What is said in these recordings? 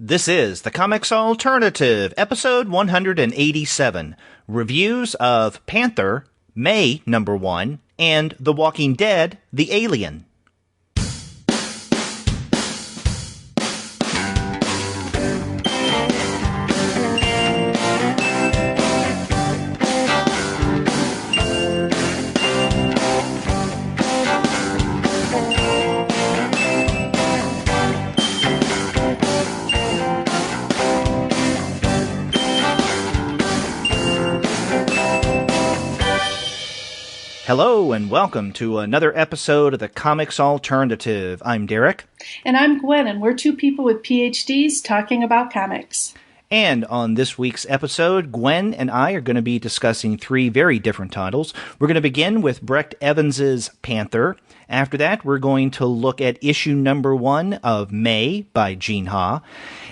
This is the Comics Alternative, episode 187, reviews of Panther, May #1, and The Walking Dead, The Alien. Hello and welcome to another episode of the Comics Alternative. I'm Derek. And I'm Gwen, and we're two people with PhDs talking about comics. And on this week's episode, Gwen and I are going to be discussing three very different titles. We're going to begin with Brecht Evans's Panther. After that, we're going to look at issue #1 of May by Gene Ha.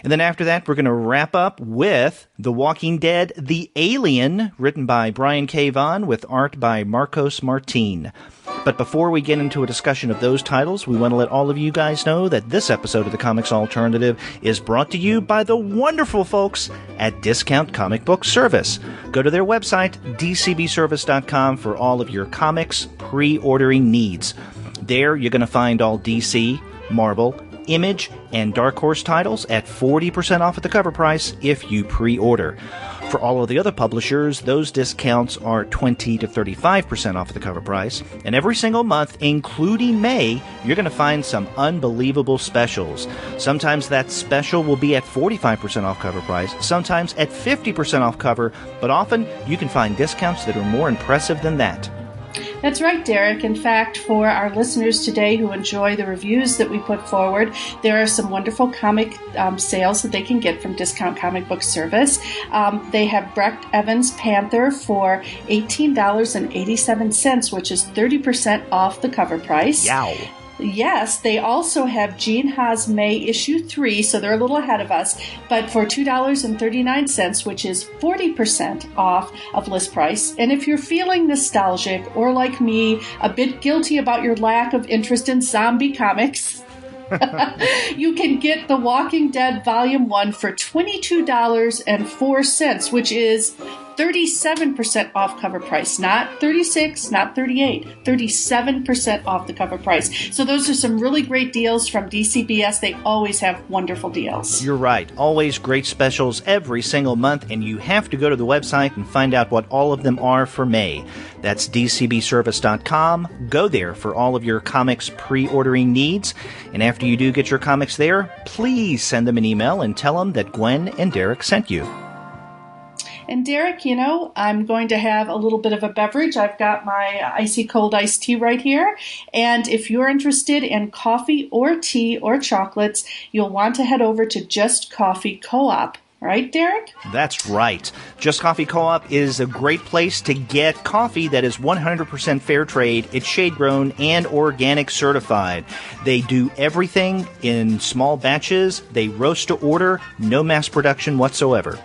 And then after that, we're going to wrap up with The Walking Dead, The Alien, written by Brian K. Vaughan with art by Marcos Martin. But before we get into a discussion of those titles, we want to let all of you guys know that this episode of the Comics Alternative is brought to you by the wonderful folks at Discount Comic Book Service. Go to their website, dcbservice.com, for all of your comics pre-ordering needs. There, you're going to find all DC, Marvel, Image, and Dark Horse titles at 40% off at the cover price if you pre-order. For all of the other publishers, those discounts are 20 to 35% off at the cover price. And every single month, including May, you're going to find some unbelievable specials. Sometimes that special will be at 45% off cover price, sometimes at 50% off cover, but often you can find discounts that are more impressive than that. That's right, Derek. In fact, for our listeners today who enjoy the reviews that we put forward, there are some wonderful comic sales that they can get from Discount Comic Book Service. They have Brecht Evans Panther for $18.87, which is 30% off the cover price. Yow. Yes, they also have Gene Ha's May issue 3, so they're a little ahead of us, but for $2.39, which is 40% off of list price. And if you're feeling nostalgic, or like me, a bit guilty about your lack of interest in zombie comics, you can get The Walking Dead Volume 1 for $22.04, which is 37% off cover price, not 36, not 38, 37% off the cover price. So those are some really great deals from DCBS. They always have wonderful deals. You're right. Always great specials every single month, and you have to go to the website and find out what all of them are for May. That's dcbservice.com. Go there for all of your comics pre-ordering needs. And after you do get your comics there, please send them an email and tell them that Gwen and Derek sent you. And Derek, you know, I'm going to have a little bit of a beverage. I've got my icy cold iced tea right here. And if you're interested in coffee or tea or chocolates, you'll want to head over to Just Coffee Co-op. Right, Derek? That's right. Just Coffee Co-op is a great place to get coffee that is 100% fair trade. It's shade-grown and organic certified. They do everything in small batches. They roast to order. No mass production whatsoever.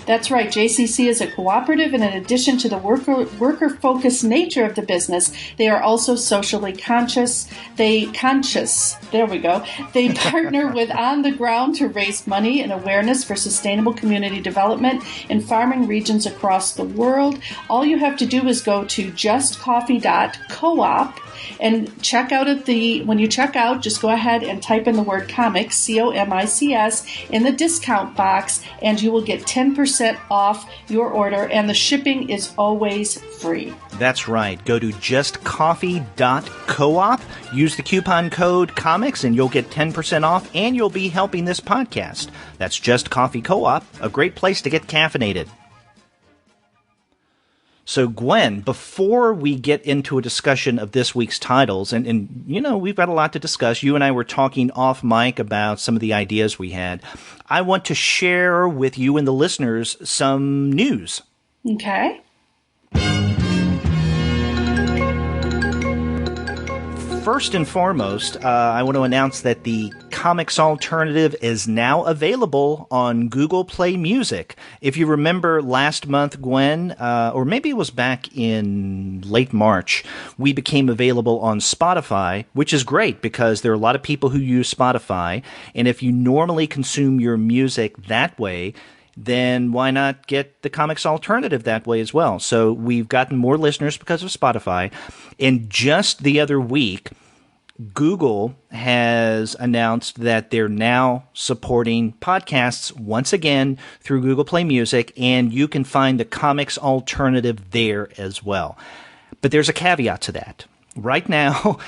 That's right. JCC is a cooperative, and in addition to the worker-focused nature of the business, they are also socially conscious. There we go. They partner with On the Ground to raise money and awareness for sustainable community development in farming regions across the world. All you have to do is go to justcoffee.coop and check out when you check out, just go ahead and type in the word comics, COMICS, in the discount box, and you will get 10% off your order, and the shipping is always free. That's right. Go to justcoffee.coop, use the coupon code COMICS, and you'll get 10% off, and you'll be helping this podcast. That's Just Coffee Co-op, a great place to get caffeinated. So, Gwen, before we get into a discussion of this week's titles, and you know, we've got a lot to discuss. You and I were talking off mic about some of the ideas we had. I want to share with you and the listeners some news. Okay. first and foremost, I want to announce that the Comics Alternative is now available on Google Play Music. If you remember last month, Gwen, or maybe it was back in late March, we became available on Spotify, which is great because there are a lot of people who use Spotify. And if you normally consume your music that way, then why not get the Comics Alternative that way as well? So we've gotten more listeners because of Spotify. And just the other week, Google has announced that they're now supporting podcasts once again through Google Play Music, and you can find the Comics Alternative there as well. But there's a caveat to that. Right now,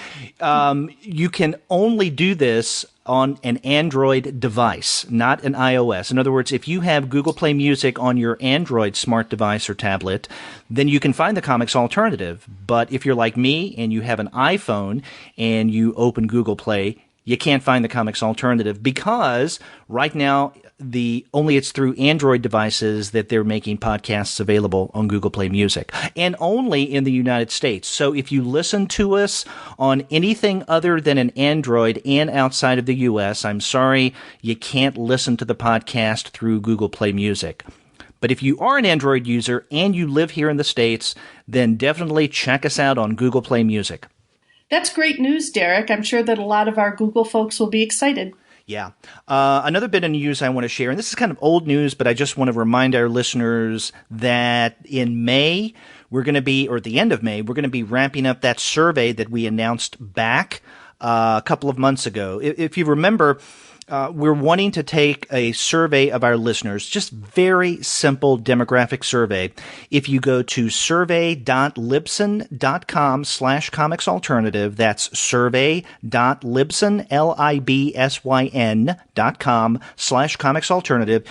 you can only do this on an Android device, not an iOS. In other words, if you have Google Play Music on your Android smart device or tablet, then you can find the Comics Alternative. But if you're like me and you have an iPhone and you open Google Play, you can't find the Comics Alternative because right now it's through Android devices that they're making podcasts available on Google Play Music, and only in the United States. So if you listen to us on anything other than an Android and outside of the U.S., I'm sorry, you can't listen to the podcast through Google Play Music. But if you are an Android user and you live here in the States, then definitely check us out on Google Play Music. That's great news, Derek. I'm sure that a lot of our Google folks will be excited. Yeah. Another bit of news I want to share, and this is kind of old news, but I just want to remind our listeners that in May, we're going to be, or at the end of May, we're going to be ramping up that survey that we announced back a couple of months ago. If you remember, we're wanting to take a survey of our listeners, just very simple demographic survey. If you go to survey.libsyn.com/comics alternative, that's survey.libsyn, LIBSYN.com/comics alternative,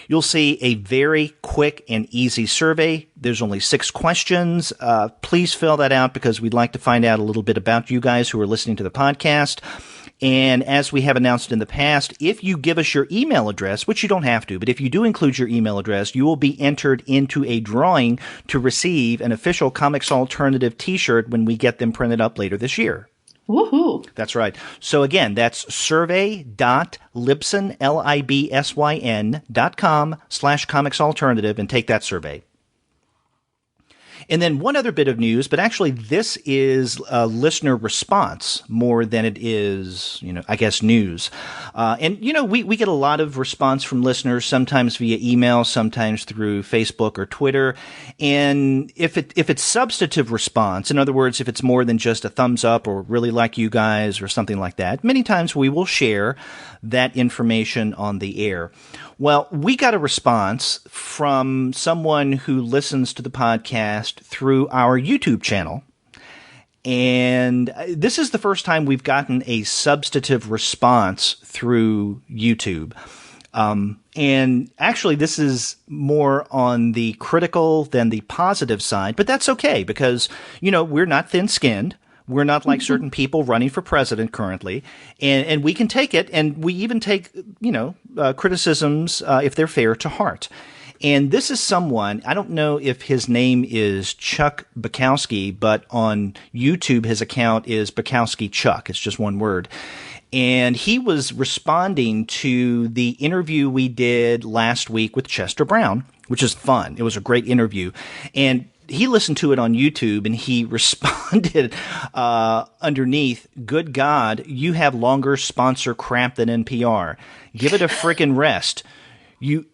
you'll see a very quick and easy survey. There's only 6 questions. Please fill that out because we'd like to find out a little bit about you guys who are listening to the podcast. And as we have announced in the past, if you give us your email address, which you don't have to, but if you do include your email address, you will be entered into a drawing to receive an official Comics Alternative t-shirt when we get them printed up later this year. Woohoo! That's right. So again, that's survey.libsyn, LIBSYN.com/comics alternative, and take that survey. And then one other bit of news, but actually this is a listener response more than it is, I guess news. We get a lot of response from listeners, sometimes via email, sometimes through Facebook or Twitter. And if it's substantive response, in other words, if it's more than just a thumbs up or really like you guys or something like that, many times we will share that information on the air. Well, we got a response from someone who listens to the podcast through our YouTube channel. And this is the first time we've gotten a substantive response through YouTube. And actually, this is more on the critical than the positive side, but that's okay because, we're not thin-skinned. We're not like certain people running for president currently, and we can take it, and we even take, criticisms, if they're fair, to heart. And this is someone, I don't know if his name is Chuck Bukowski, but on YouTube his account is Bukowski Chuck. It's just one word. And he was responding to the interview we did last week with Chester Brown, which is fun. It was a great interview. And he listened to it on YouTube and he responded underneath, "Good God, you have longer sponsor crap than NPR. Give it a frickin' rest. You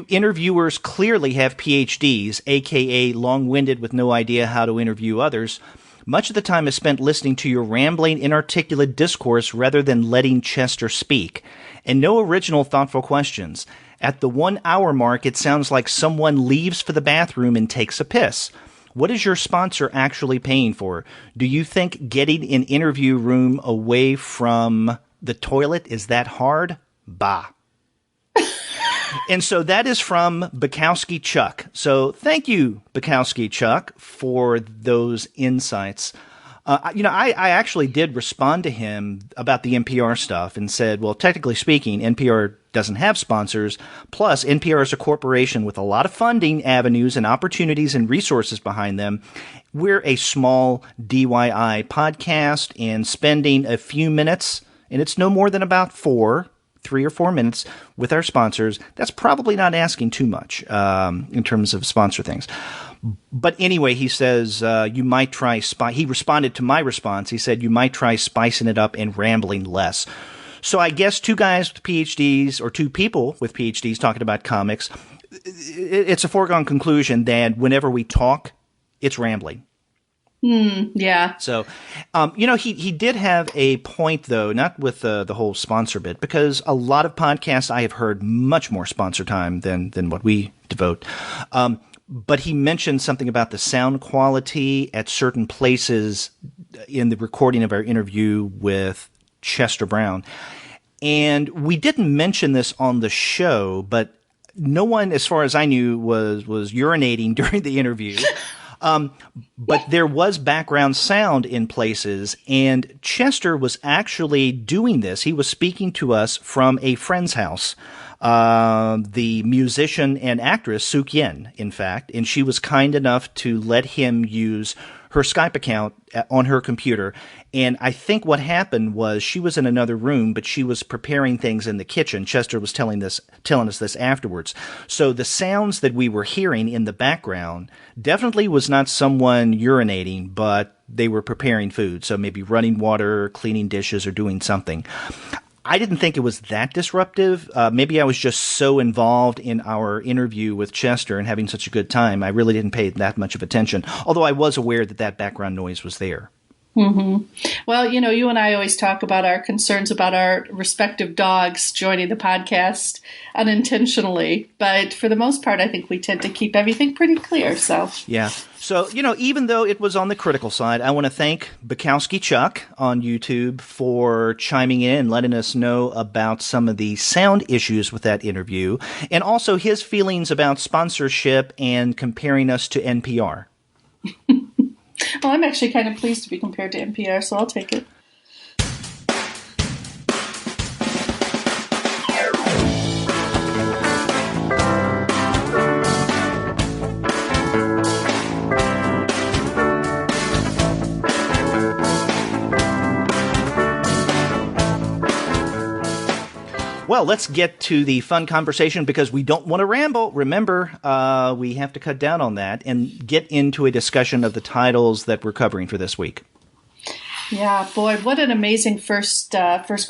interviewers clearly have PhDs, aka long-winded with no idea how to interview others. Much of the time is spent listening to your rambling, inarticulate discourse rather than letting Chester speak. And no original, thoughtful questions. At the 1 hour mark, it sounds like someone leaves for the bathroom and takes a piss. What is your sponsor actually paying for? Do you think getting an interview room away from the toilet is that hard? Bah." And so that is from Bukowski Chuck. So thank you, Bukowski Chuck, for those insights. I actually did respond to him about the NPR stuff and said, well, technically speaking, NPR doesn't have sponsors. Plus, NPR is a corporation with a lot of funding avenues and opportunities and resources behind them. We're a small DIY podcast, and spending a few minutes, and it's no more than about 3 or 4 minutes with our sponsors, that's probably not asking too much in terms of sponsor things. But anyway, he says, you might try he responded to my response. He said, you might try spicing it up and rambling less. So I guess two guys with PhDs, or two people with PhDs talking about comics, it's a foregone conclusion that whenever we talk, it's rambling. Yeah. So, he did have a point, though, not with the whole sponsor bit, because a lot of podcasts I have heard much more sponsor time than what we devote. But he mentioned something about the sound quality at certain places in the recording of our interview with Chester Brown. And we didn't mention this on the show, but no one, as far as I knew, was urinating during the interview. But there was background sound in places, and Chester was actually doing this. He was speaking to us from a friend's house. The musician and actress, Suk Yen, in fact, and she was kind enough to let him use her Skype account on her computer. And I think what happened was she was in another room, but she was preparing things in the kitchen. Chester was telling us this afterwards. So the sounds that we were hearing in the background definitely was not someone urinating, but they were preparing food. So maybe running water, cleaning dishes, or doing something. I didn't think it was that disruptive. Maybe I was just so involved in our interview with Chester and having such a good time, I really didn't pay that much of attention, although I was aware that background noise was there. Mm-hmm. Well, you and I always talk about our concerns about our respective dogs joining the podcast unintentionally. But for the most part, I think we tend to keep everything pretty clear. So, yeah. So, even though it was on the critical side, I want to thank Bukowski Chuck on YouTube for chiming in and letting us know about some of the sound issues with that interview, and also his feelings about sponsorship and comparing us to NPR. Well, I'm actually kind of pleased to be compared to NPR, so I'll take it. Well, let's get to the fun conversation because we don't want to ramble. Remember, we have to cut down on that and get into a discussion of the titles that we're covering for this week. Yeah, boy, what an amazing first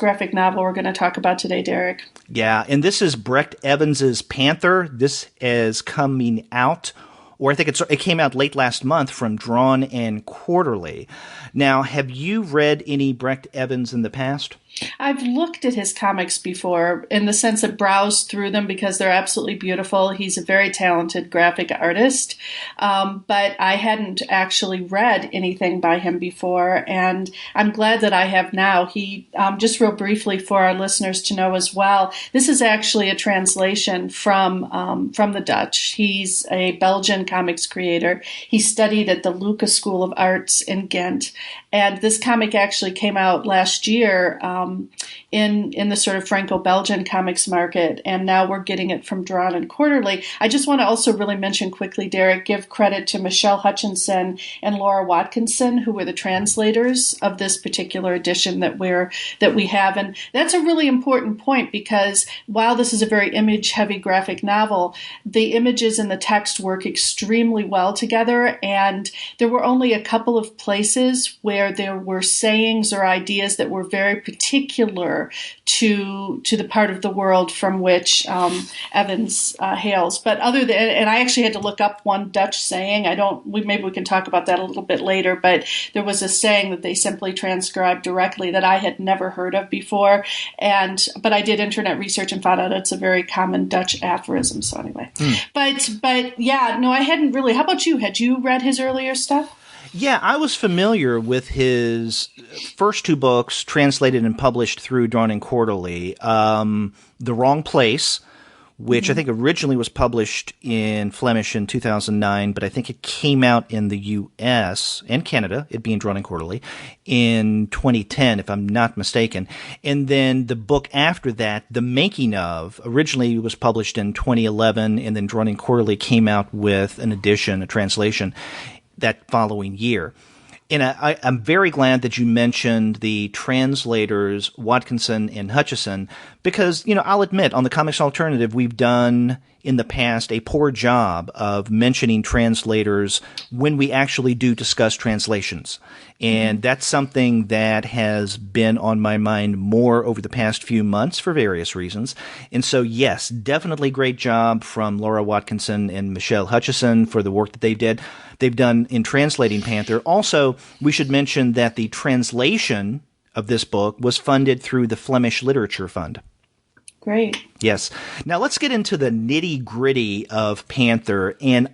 graphic novel we're going to talk about today, Derek. Yeah, and this is Brecht Evans's Panther. This is coming out, or I think it came out late last month from Drawn and Quarterly. Now, have you read any Brecht Evans in the past? I've looked at his comics before in the sense of browsed through them because they're absolutely beautiful. He's a very talented graphic artist, but I hadn't actually read anything by him before, and I'm glad that I have now. He, just real briefly for our listeners to know as well, this is actually a translation from the Dutch. He's a Belgian comics creator. He studied at the Lucas School of Arts in Ghent, and this comic actually came out last year in the sort of Franco-Belgian comics market, and now we're getting it from Drawn and Quarterly. I just want to also really mention quickly, Derek, give credit to Michelle Hutchinson and Laura Watkinson, who were the translators of this particular edition that we have, and that's a really important point because while this is a very image-heavy graphic novel, the images and the text work extremely well together, and there were only a couple of places where there were sayings or ideas that were very particular to the part of the world from which Evans hails. But other than, and I actually had to look up one Dutch saying. Maybe we can talk about that a little bit later. But there was a saying that they simply transcribed directly that I had never heard of before. But I did internet research and found out it's a very common Dutch aphorism. So anyway, but yeah, no, I hadn't really. How about you? Had you read his earlier stuff? Yeah, I was familiar with his first two books translated and published through Drawn and Quarterly. The Wrong Place, which I think originally was published in Flemish in 2009, but I think it came out in the U.S. and Canada, it being drawn in quarterly, in 2010, if I'm not mistaken. And then the book after that, The Making of, originally was published in 2011, and then drawn in quarterly came out with an edition, a translation, that following year. And I'm very glad that you mentioned the translators, Watkinson and Hutchison, because, I'll admit, on the Comics Alternative, we've done in the past a poor job of mentioning translators when we actually do discuss translations. And that's something that has been on my mind more over the past few months for various reasons. And so, yes, definitely great job from Laura Watkinson and Michelle Hutchison for the work that they've done in translating Panther. Also, we should mention that the translation of this book was funded through the Flemish Literature Fund. Great. Yes. Now let's get into the nitty-gritty of Panther. And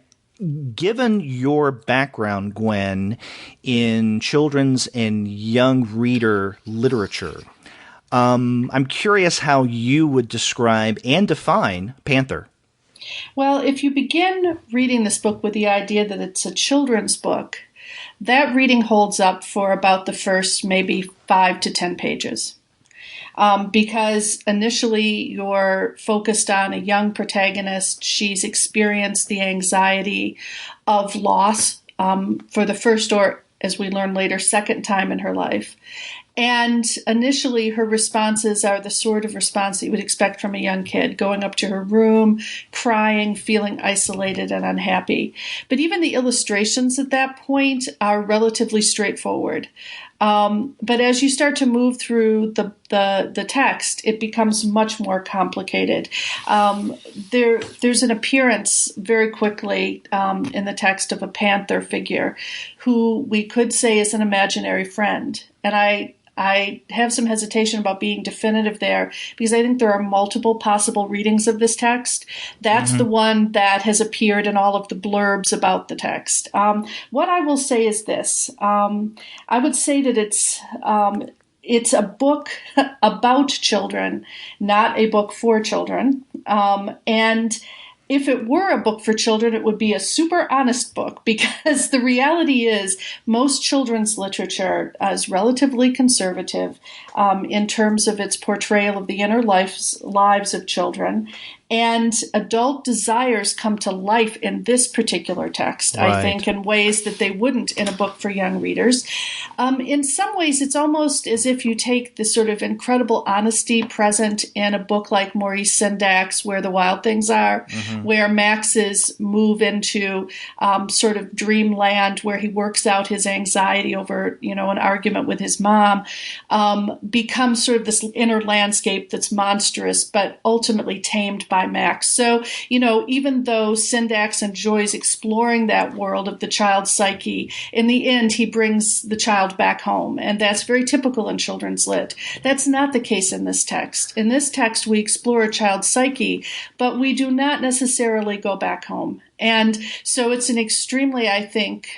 given your background, Gwen, in children's and young reader literature, I'm curious how you would describe and define Panther. Well, if you begin reading this book with the idea that it's a children's book, that reading holds up for about the first maybe 5 to 10 pages. Because initially you're focused on a young protagonist. She's experienced the anxiety of loss for the first, or as we learn later, second time in her life. And initially her responses are the sort of response that you would expect from a young kid, going up to her room, crying, feeling isolated and unhappy. But even the illustrations at that point are relatively straightforward. But as you start to move through the text, it becomes much more complicated. There's an appearance very quickly in the text of a panther figure who we could say is an imaginary friend. And I have some hesitation about being definitive there because I think there are multiple possible readings of this text. That's the one that has appeared in all of the blurbs about the text. What I will say is this. I would say that it's a book about children, not a book for children. And if it were a book for children, it would be a super honest book because the reality is most children's literature is relatively conservative in terms of its portrayal of the inner lives of children. And adult desires come to life in this particular text, right. I think, in ways that they wouldn't in a book for young readers. In some ways, it's almost as if you take the sort of incredible honesty present in a book like Maurice Sendak's Where the Wild Things Are, where Max's move into sort of dreamland, where he works out his anxiety over, an argument with his mom, becomes sort of this inner landscape that's monstrous, but ultimately tamed by Max. So, even though Syndax enjoys exploring that world of the child's psyche, in the end, he brings the child back home. And that's very typical in children's lit. That's not the case in this text. In this text, we explore a child's psyche, but we do not necessarily go back home. And so it's an extremely, I think,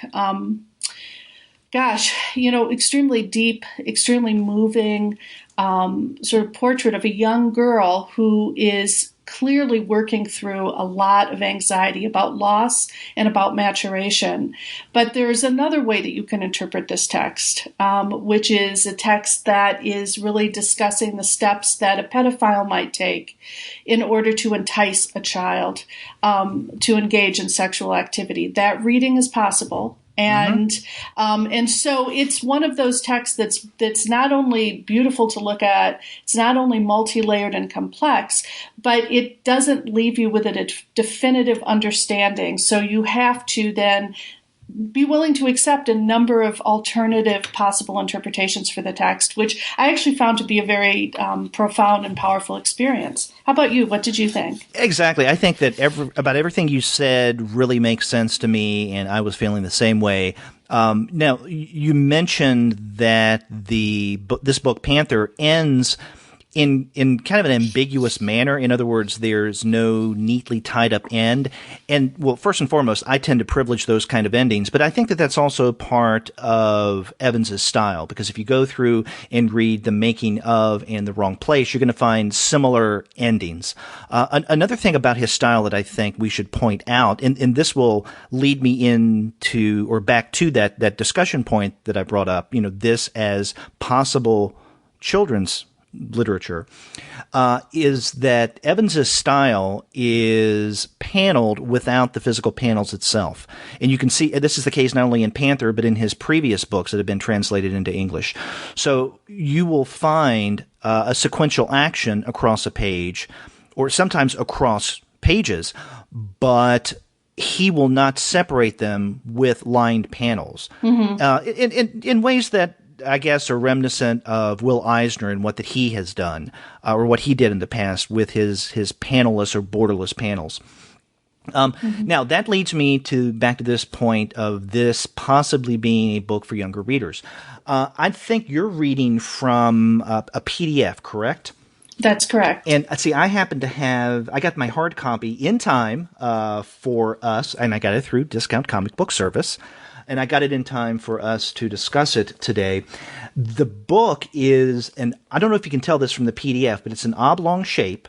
extremely deep, extremely moving sort of portrait of a young girl who is clearly working through a lot of anxiety about loss and about maturation. But there's another way that you can interpret this text, which is a text that is really discussing the steps that a pedophile might take in order to entice a child to engage in sexual activity. That reading is possible. And so it's one of those texts that's not only beautiful to look at, it's not only multi-layered and complex, but it doesn't leave you with a definitive understanding. So you have to then be willing to accept a number of alternative possible interpretations for the text, which I actually found to be a very profound and powerful experience. How about you? What did you think? Exactly. I think that about everything you said really makes sense to me, and I was feeling the same way. Now, you mentioned that this book, Panther, ends in kind of an ambiguous manner. In other words, there's no neatly tied up end. And well, first and foremost, I tend to privilege those kind of endings, but I think that that's also part of Evans's style, because if you go through and read The Making of and The Wrong Place, you're going to find similar endings. Another thing about his style that I think we should point out, and this will lead me into or back to that discussion point that I brought up, this as possible children's literature, is that Evans's style is paneled without the physical panels itself. And you can see this is the case not only in Panther, but in his previous books that have been translated into English. So you will find a sequential action across a page, or sometimes across pages, but he will not separate them with lined panels in ways that I guess are reminiscent of Will Eisner and what that he has done, or what he did in the past with his panelless or borderless panels. Now that leads me back to this point of this possibly being a book for younger readers. I think you're reading from a PDF, correct? That's correct. And see, I got my hard copy in time for us, and I got it through Discount Comic Book Service. And I got it in time for us to discuss it today. The book is, and I don't know if you can tell this from the PDF, but it's an oblong shape,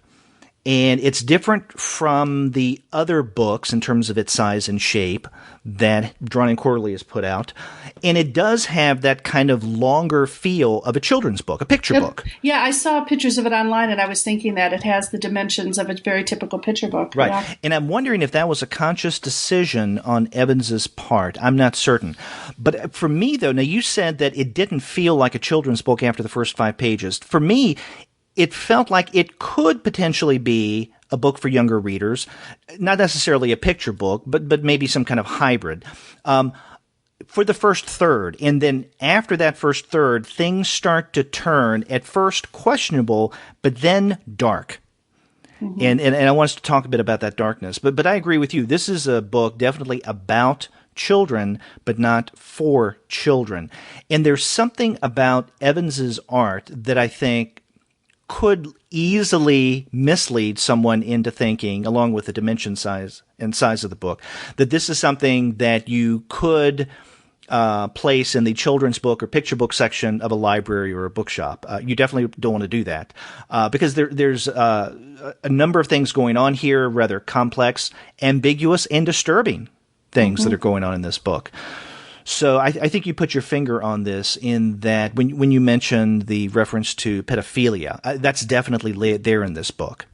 and it's different from the other books in terms of its size and shape that Drawn and Quarterly has put out. And it does have that kind of longer feel of a children's book, a picture book. Yeah, I saw pictures of it online, and I was thinking that it has the dimensions of a very typical picture book. Right. Yeah. And I'm wondering if that was a conscious decision on Evans's part. I'm not certain. But for me, though, now you said that it didn't feel like a children's book after the first 5 pages. For me, it felt like it could potentially be a book for younger readers, not necessarily a picture book, but maybe some kind of hybrid. For the first third. And then after that first third, things start to turn, at first questionable, but then dark. Mm-hmm. And I want us to talk a bit about that darkness. But I agree with you. This is a book definitely about children, but not for children. And there's something about Evans's art that I think could easily mislead someone into thinking, along with the dimension size and size of the book, that this is something that you could place in the children's book or picture book section of a library or a bookshop. You definitely don't want to do that because there's a number of things going on here, rather complex, ambiguous, and disturbing things that are going on in this book. So I think you put your finger on this in that when you mentioned the reference to pedophilia, that's definitely there in this book.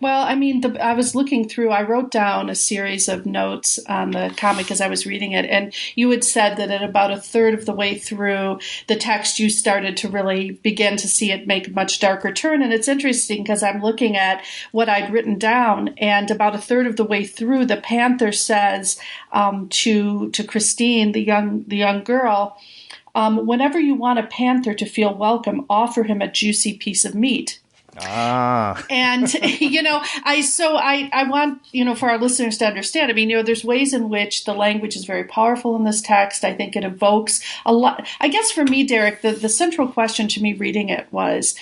Well, I mean, I was looking through, I wrote down a series of notes on the comic as I was reading it, and you had said that at about a third of the way through the text, you started to really begin to see it make a much darker turn. And it's interesting because I'm looking at what I'd written down, and about a third of the way through, the Panther says to Christine, the young girl, whenever you want a panther to feel welcome, offer him a juicy piece of meat. And, I want, for our listeners to understand, I mean, there's ways in which the language is very powerful in this text. I think it evokes a lot. I guess for me, Derek, the central question to me reading it was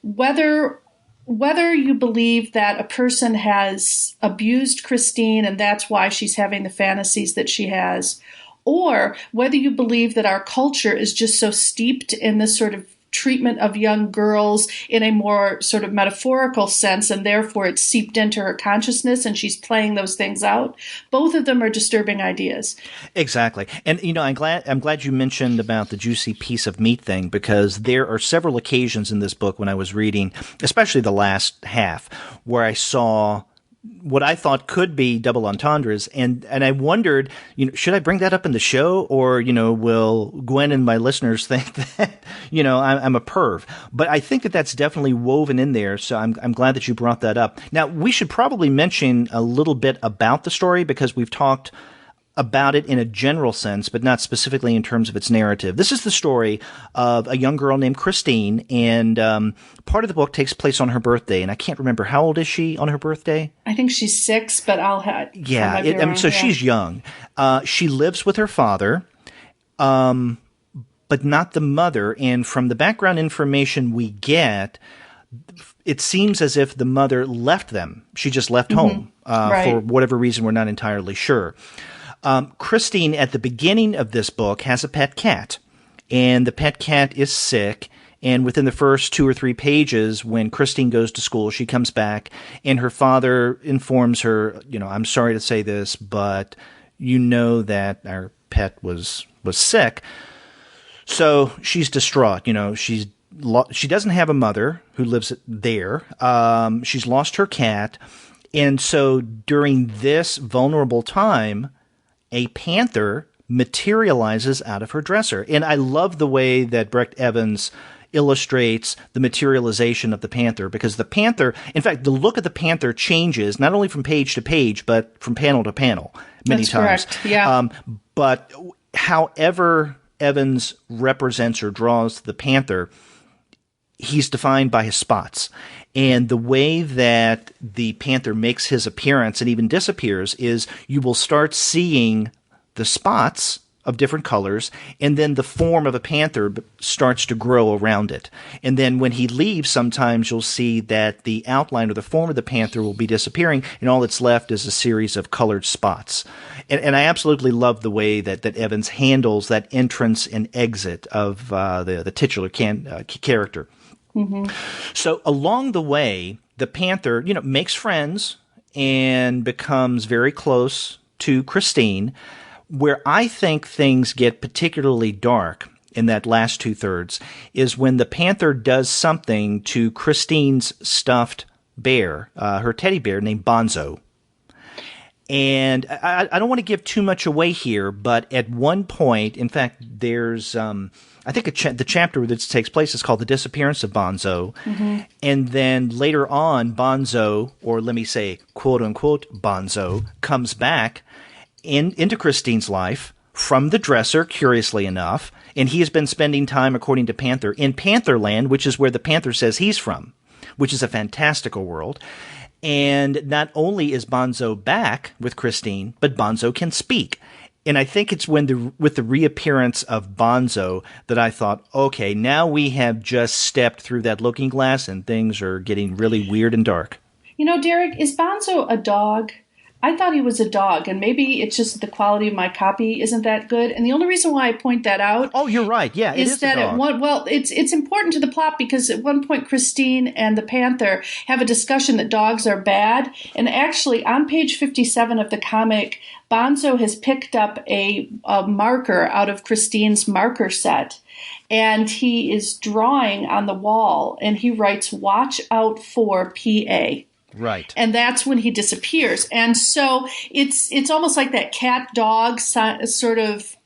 whether you believe that a person has abused Christine and that's why she's having the fantasies that she has, or whether you believe that our culture is just so steeped in this sort of treatment of young girls in a more sort of metaphorical sense, and therefore it's seeped into her consciousness and she's playing those things out. Both of them are disturbing ideas. Exactly. And I'm glad you mentioned about the juicy piece of meat thing, because there are several occasions in this book when I was reading, especially the last half, where I saw what I thought could be double entendres, and I wondered, should I bring that up in the show, or will Gwen and my listeners think that I'm a perv? But I think that that's definitely woven in there, so I'm glad that you brought that up. Now we should probably mention a little bit about the story, because we've talked about it in a general sense, but not specifically in terms of its narrative. This is the story of a young girl named Christine, and part of the book takes place on her birthday, and I can't remember, how old is she on her birthday? I think she's 6, but I'll have... She's young. She lives with her father, but not the mother, and from the background information we get, it seems as if the mother left them. She just left home Right. for whatever reason. We're not entirely sure. Christine, at the beginning of this book, has a pet cat, and the pet cat is sick. And within the first 2 or 3 pages, when Christine goes to school, she comes back, and her father informs her, I'm sorry to say this, but you know that our pet was sick. So she's distraught. She doesn't have a mother who lives there. She's lost her cat. And so during this vulnerable time, a panther materializes out of her dresser. And I love the way that Brecht Evans illustrates the materialization of the panther, because the panther, in fact, the look of the panther changes not only from page to page, but from panel to panel many times. Correct. Yeah. But however Evans represents or draws the panther, he's defined by his spots. And the way that the panther makes his appearance and even disappears is you will start seeing the spots of different colors, and then the form of a panther starts to grow around it. And then when he leaves, sometimes you'll see that the outline or the form of the panther will be disappearing, and all that's left is a series of colored spots. And I absolutely love the way that Evans handles that entrance and exit of the titular character. Mm-hmm. So along the way, the panther, makes friends and becomes very close to Christine. Where I think things get particularly dark in that last 2/3 is when the panther does something to Christine's stuffed bear, her teddy bear named Bonzo. And I don't want to give too much away here, but at one point, in fact, there's, I think the chapter that takes place is called The Disappearance of Bonzo. Mm-hmm. And then later on, Bonzo, or let me say, quote unquote, Bonzo, comes back into Christine's life from the dresser, curiously enough, and he has been spending time, according to Panther, in Pantherland, which is where the panther says he's from, which is a fantastical world. And not only is Bonzo back with Christine, but Bonzo can speak. And I think it's with the reappearance of Bonzo that I thought, okay, now we have just stepped through that looking glass and things are getting really weird and dark. Derek, is Bonzo a dog? I thought he was a dog, and maybe it's just the quality of my copy isn't that good. And the only reason why I point that out, oh, you're right, yeah, it is that a dog. It's important to the plot because at one point Christine and the panther have a discussion that dogs are bad, and actually on page 57 of the comic, Bonzo has picked up a marker out of Christine's marker set. And he is drawing on the wall, and he writes, "Watch out for PA." Right. And that's when he disappears. And so it's almost like that cat-dog sort of,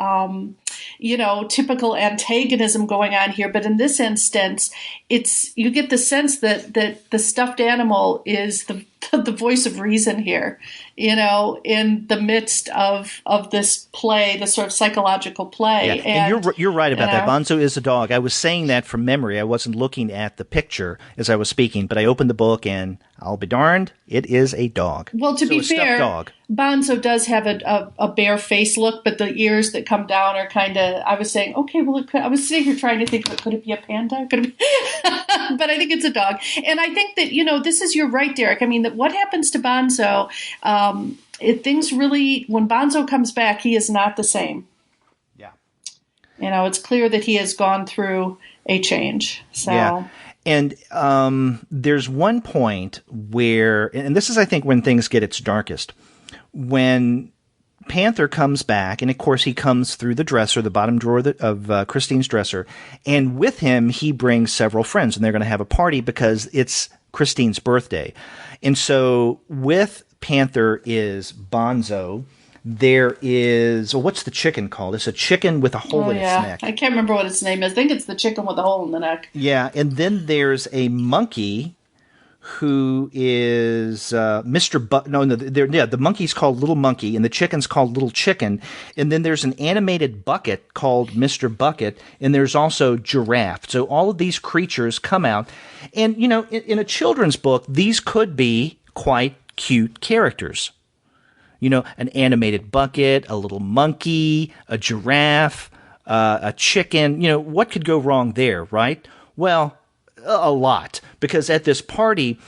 typical antagonism going on here. But in this instance, you get the sense that the stuffed animal is the voice of reason here, in the midst of this play, the sort of psychological play. Yeah. And you're right about that. Bonzo is a dog. I was saying that from memory. I wasn't looking at the picture as I was speaking, but I opened the book and I'll be darned, it is a dog. Well, to be fair, dog. Bonzo does have a bare face look, but the ears that come down are kind of, I was saying, okay, well, I was sitting here trying to think, could it be a panda? Could it be? But I think it's a dog. And I think that, you're right, Derek. I mean, that what happens to Bonzo, things really, when Bonzo comes back, he is not the same. Yeah. It's clear that he has gone through a change. So. Yeah. And there's one point where, and this is, I think, when things get its darkest, when Panther comes back, and of course he comes through the dresser, the bottom drawer of Christine's dresser, and with him he brings several friends, and they're going to have a party because it's Christine's birthday. And so with Panther is Bonzo. There is, what's the chicken called? It's a chicken with a hole in its neck. I can't remember what its name is. I think it's the chicken with a hole in the neck. Yeah, and then there's a monkey who is Mr. The monkey's called Little Monkey, and the chicken's called Little Chicken. And then there's an animated bucket called Mr. Bucket, and there's also Giraffe. So all of these creatures come out. And, in a children's book, these could be quite cute characters. An animated bucket, a little monkey, a giraffe, a chicken. What could go wrong there, right? Well, a lot, because at this party,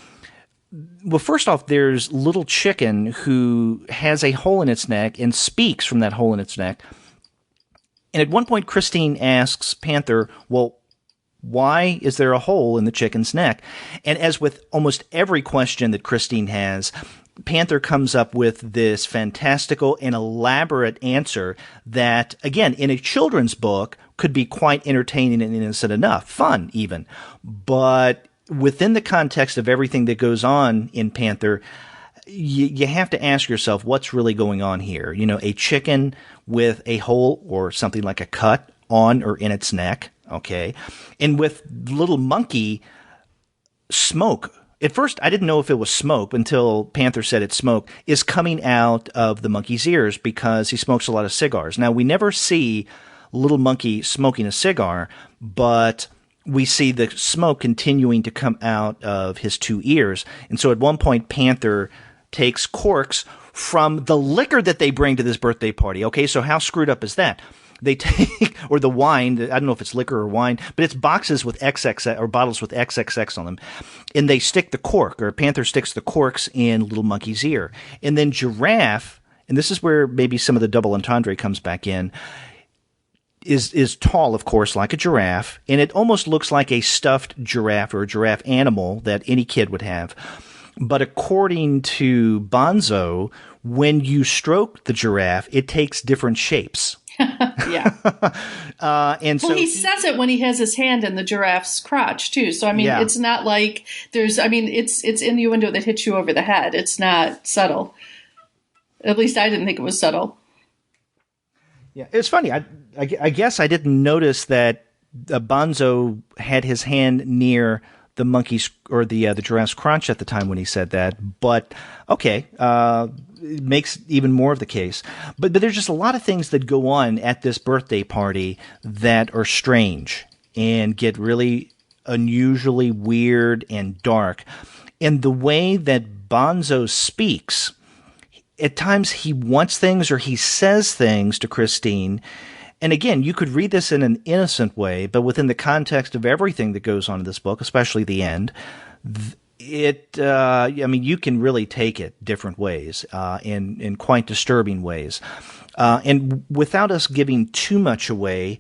well, first off, there's Little Chicken who has a hole in its neck and speaks from that hole in its neck. And at one point, Christine asks Panther, well, why is there a hole in the chicken's neck? And as with almost every question that Christine has, Panther comes up with this fantastical and elaborate answer that, again, in a children's book, could be quite entertaining and innocent enough, fun even. But within the context of everything that goes on in Panther, you have to ask yourself, what's really going on here? You know, a chicken with a hole or something like a cut on or in its neck, okay? And with Little Monkey, smoke. At first, I didn't know if it was smoke until Panther said it's smoke, is coming out of the monkey's ears because he smokes a lot of cigars. Now, we never see Little Monkey smoking a cigar, but we see the smoke continuing to come out of his two ears. And so at one point, Panther takes corks from the liquor that they bring to this birthday party. Okay, so how screwed up is that? They take, or the wine, I don't know if it's liquor or wine, but it's boxes with XXX, or bottles with XXX on them. And they stick the cork, or Panther sticks the corks in Little Monkey's ear. And then Giraffe, and this is where maybe some of the double entendre comes back in, is tall, of course, like a giraffe, and it almost looks like a stuffed giraffe or a giraffe animal that any kid would have. But according to Bonzo, when you stroke the giraffe, it takes different shapes. Yeah. And well, so he says it when he has his hand in the giraffe's crotch too. So I mean, yeah. It's not like it's innuendo that hits you over the head. It's not subtle. At least I didn't think it was subtle. Yeah, it's funny. I guess I didn't notice that Bonzo had his hand near the monkey's or the giraffe's crotch at the time when he said that. But okay, it makes even more of the case. But there's just a lot of things that go on at this birthday party that are strange and get really unusually weird and dark. And the way that Bonzo speaks, at times he wants things or he says things to Christine. And again, you could read this in an innocent way, but within the context of everything that goes on in this book, especially the end, you can really take it different ways, in quite disturbing ways. And without us giving too much away,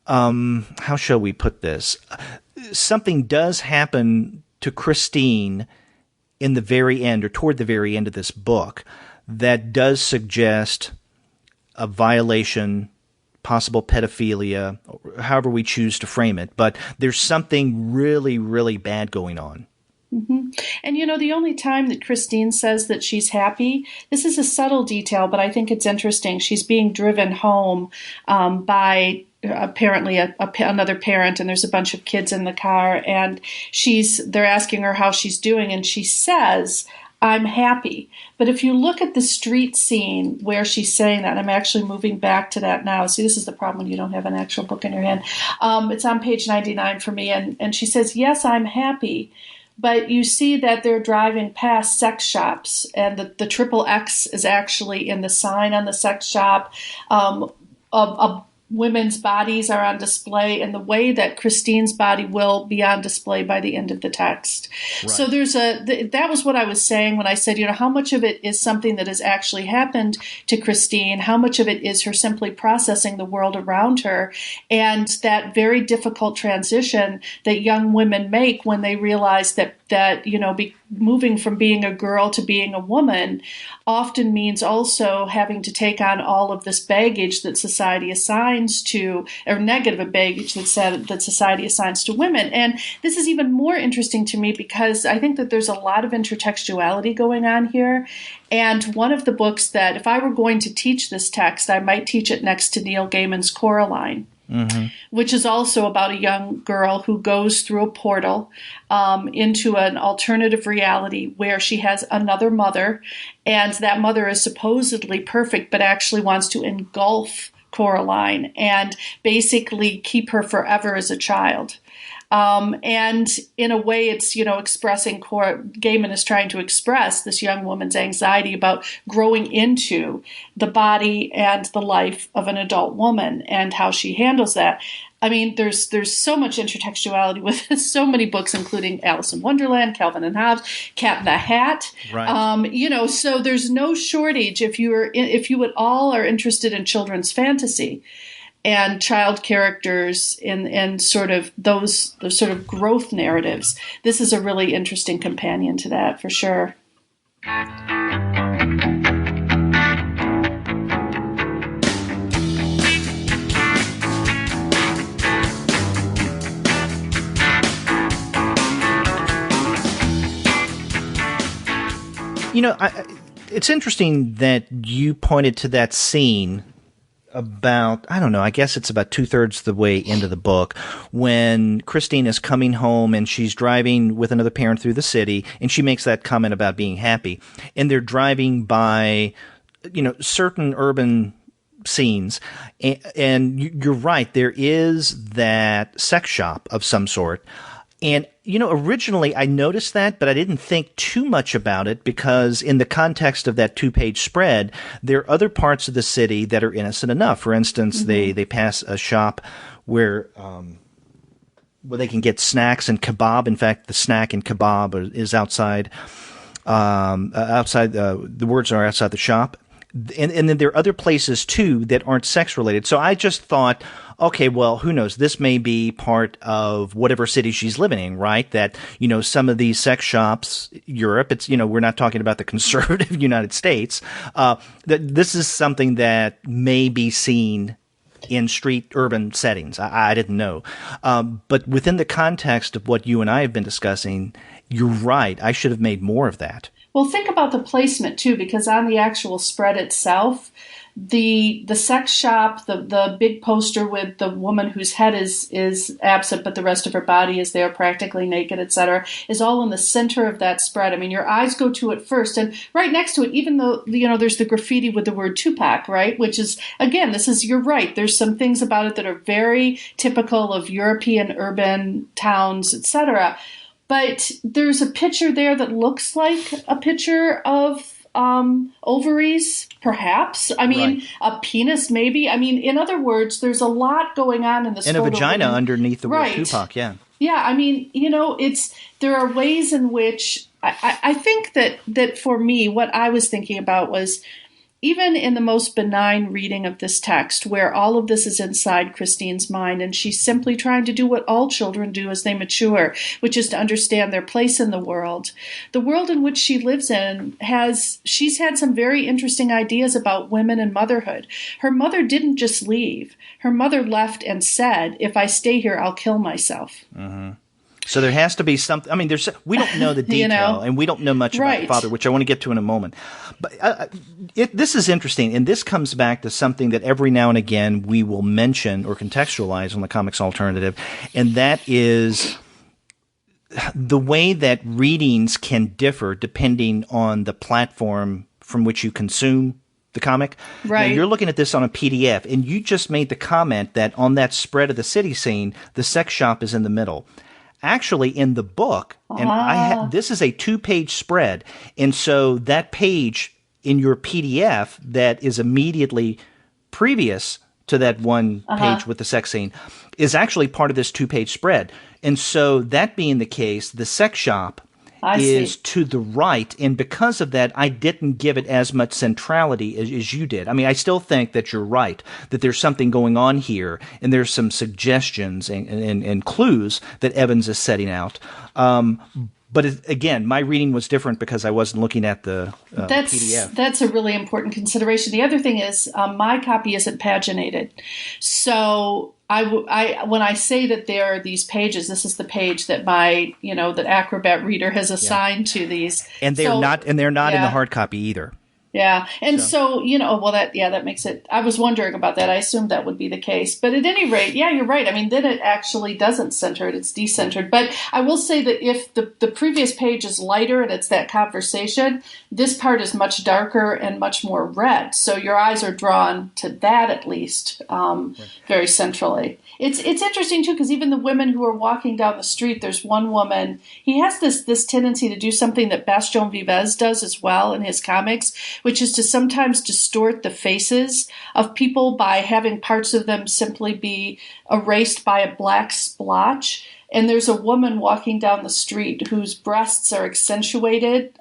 how shall we put this? Something does happen to Christine in the very end or toward the very end of this book that does suggest a violation, possible pedophilia, however we choose to frame it. But there's something really, really bad going on. Mm-hmm. And, the only time that Christine says that she's happy, this is a subtle detail, but I think it's interesting. She's being driven home by apparently another parent, and there's a bunch of kids in the car, and they're asking her how she's doing, and she says, I'm happy. But if you look at the street scene where she's saying that, I'm actually moving back to that now. See, this is the problem when you don't have an actual book in your hand. It's on page 99 for me. And she says, yes, I'm happy. But you see that they're driving past sex shops, and the triple X is actually in the sign on the sex shop. Women's bodies are on display, and the way that Christine's body will be on display by the end of the text. Right. So that was what I was saying when I said, how much of it is something that has actually happened to Christine? How much of it is her simply processing the world around her, and that very difficult transition that young women make when they realize that moving from being a girl to being a woman often means also having to take on all of this baggage that society assigns to, or negative baggage that society assigns to women. And this is even more interesting to me because I think that there's a lot of intertextuality going on here. And one of the books that, if I were going to teach this text, I might teach it next to Neil Gaiman's Coraline. Mm-hmm. Which is also about a young girl who goes through a portal into an alternative reality where she has another mother, and that mother is supposedly perfect but actually wants to engulf Coraline and basically keep her forever as a child. And in a way, it's, expressing, Gaiman is trying to express this young woman's anxiety about growing into the body and the life of an adult woman and how she handles that. I mean, there's so much intertextuality with so many books, including Alice in Wonderland, Calvin and Hobbes, Cat in the Hat. Right. So there's no shortage if you at all are interested in children's fantasy and child characters and sort of those sort of growth narratives. This is a really interesting companion to that, for sure. It's interesting that you pointed to that scene about, I don't know, I guess it's about 2/3 the way into the book, when Christine is coming home and she's driving with another parent through the city, and she makes that comment about being happy. And they're driving by, certain urban scenes. And you're right, there is that sex shop of some sort. And, originally I noticed that, but I didn't think too much about it because in the context of that 2-page spread, there are other parts of the city that are innocent enough. For instance, they pass a shop where they can get snacks and kebab. In fact, the snack and kebab is outside. The words are outside the shop. And then there are other places, too, that aren't sex-related. So I just thought, okay, well, who knows? This may be part of whatever city she's living in, right? That, some of these sex shops, Europe, it's, we're not talking about the conservative United States. That this is something that may be seen in street urban settings. I didn't know. But within the context of what you and I have been discussing, you're right. I should have made more of that. Well, think about the placement too, because on the actual spread itself, the sex shop, the big poster with the woman whose head is absent, but the rest of her body is there, practically naked, etc., is all in the center of that spread. I mean, your eyes go to it first, and right next to it, even though there's the graffiti with the word Tupac, right? Which is, again, you're right. There's some things about it that are very typical of European urban towns, etc. But there's a picture there that looks like a picture of ovaries, perhaps. I mean, right. A penis, maybe. I mean, in other words, there's a lot going on in this photo. And a vagina underneath the right. word Tupac, yeah. Yeah, I mean, there are ways in which I think that for me, what I was thinking about was, even in the most benign reading of this text, where all of this is inside Christine's mind, and she's simply trying to do what all children do as they mature, which is to understand their place in the world in which she lives in she's had some very interesting ideas about women and motherhood. Her mother didn't just leave. Her mother left and said, if I stay here, I'll kill myself. Mm-hmm. So there has to be something. I mean, we don't know the detail, and we don't know much about the father, which I want to get to in a moment. But this is interesting, and this comes back to something that every now and again we will mention or contextualize on the Comics Alternative, and that is the way that readings can differ depending on the platform from which you consume the comic. Right. Now, you're looking at this on a PDF, and you just made the comment that on that spread of the city scene, the sex shop is in the middle. Actually, in the book, and this is a 2-page spread, and so that page in your PDF that is immediately previous to that one page with the sex scene is actually part of this 2-page spread. And so that being the case, the sex shop is to the right, and because of that, I didn't give it as much centrality as you did. I mean, I still think that you're right, that there's something going on here, and there's some suggestions and clues that Evans is setting out. But again, my reading was different because I wasn't looking at the PDF. That's a really important consideration. The other thing is my copy isn't paginated. So when I say that there are these pages, this is the page that my, that Acrobat reader has assigned to these. And they're not in the hard copy either. Yeah. And so that makes it, I was wondering about that. I assumed that would be the case. But at any rate, yeah, you're right. I mean, then it actually doesn't center it. It's decentered. But I will say that if the previous page is lighter and it's that conversation, this part is much darker and much more red. So your eyes are drawn to that at least very centrally. It's interesting, too, because even the women who are walking down the street, there's one woman, he has this tendency to do something that Bastion Vives does as well in his comics, which is to sometimes distort the faces of people by having parts of them simply be erased by a black splotch. And there's a woman walking down the street whose breasts are accentuated,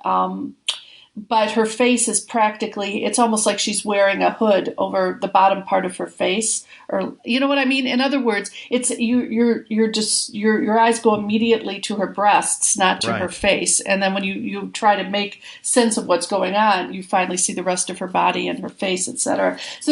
but her face is practically, it's almost like she's wearing a hood over the bottom part of her face, or you know what I mean? In other words, it's your eyes go immediately to her breasts, not to her face. And then when you try to make sense of what's going on, you finally see the rest of her body and her face, etc. So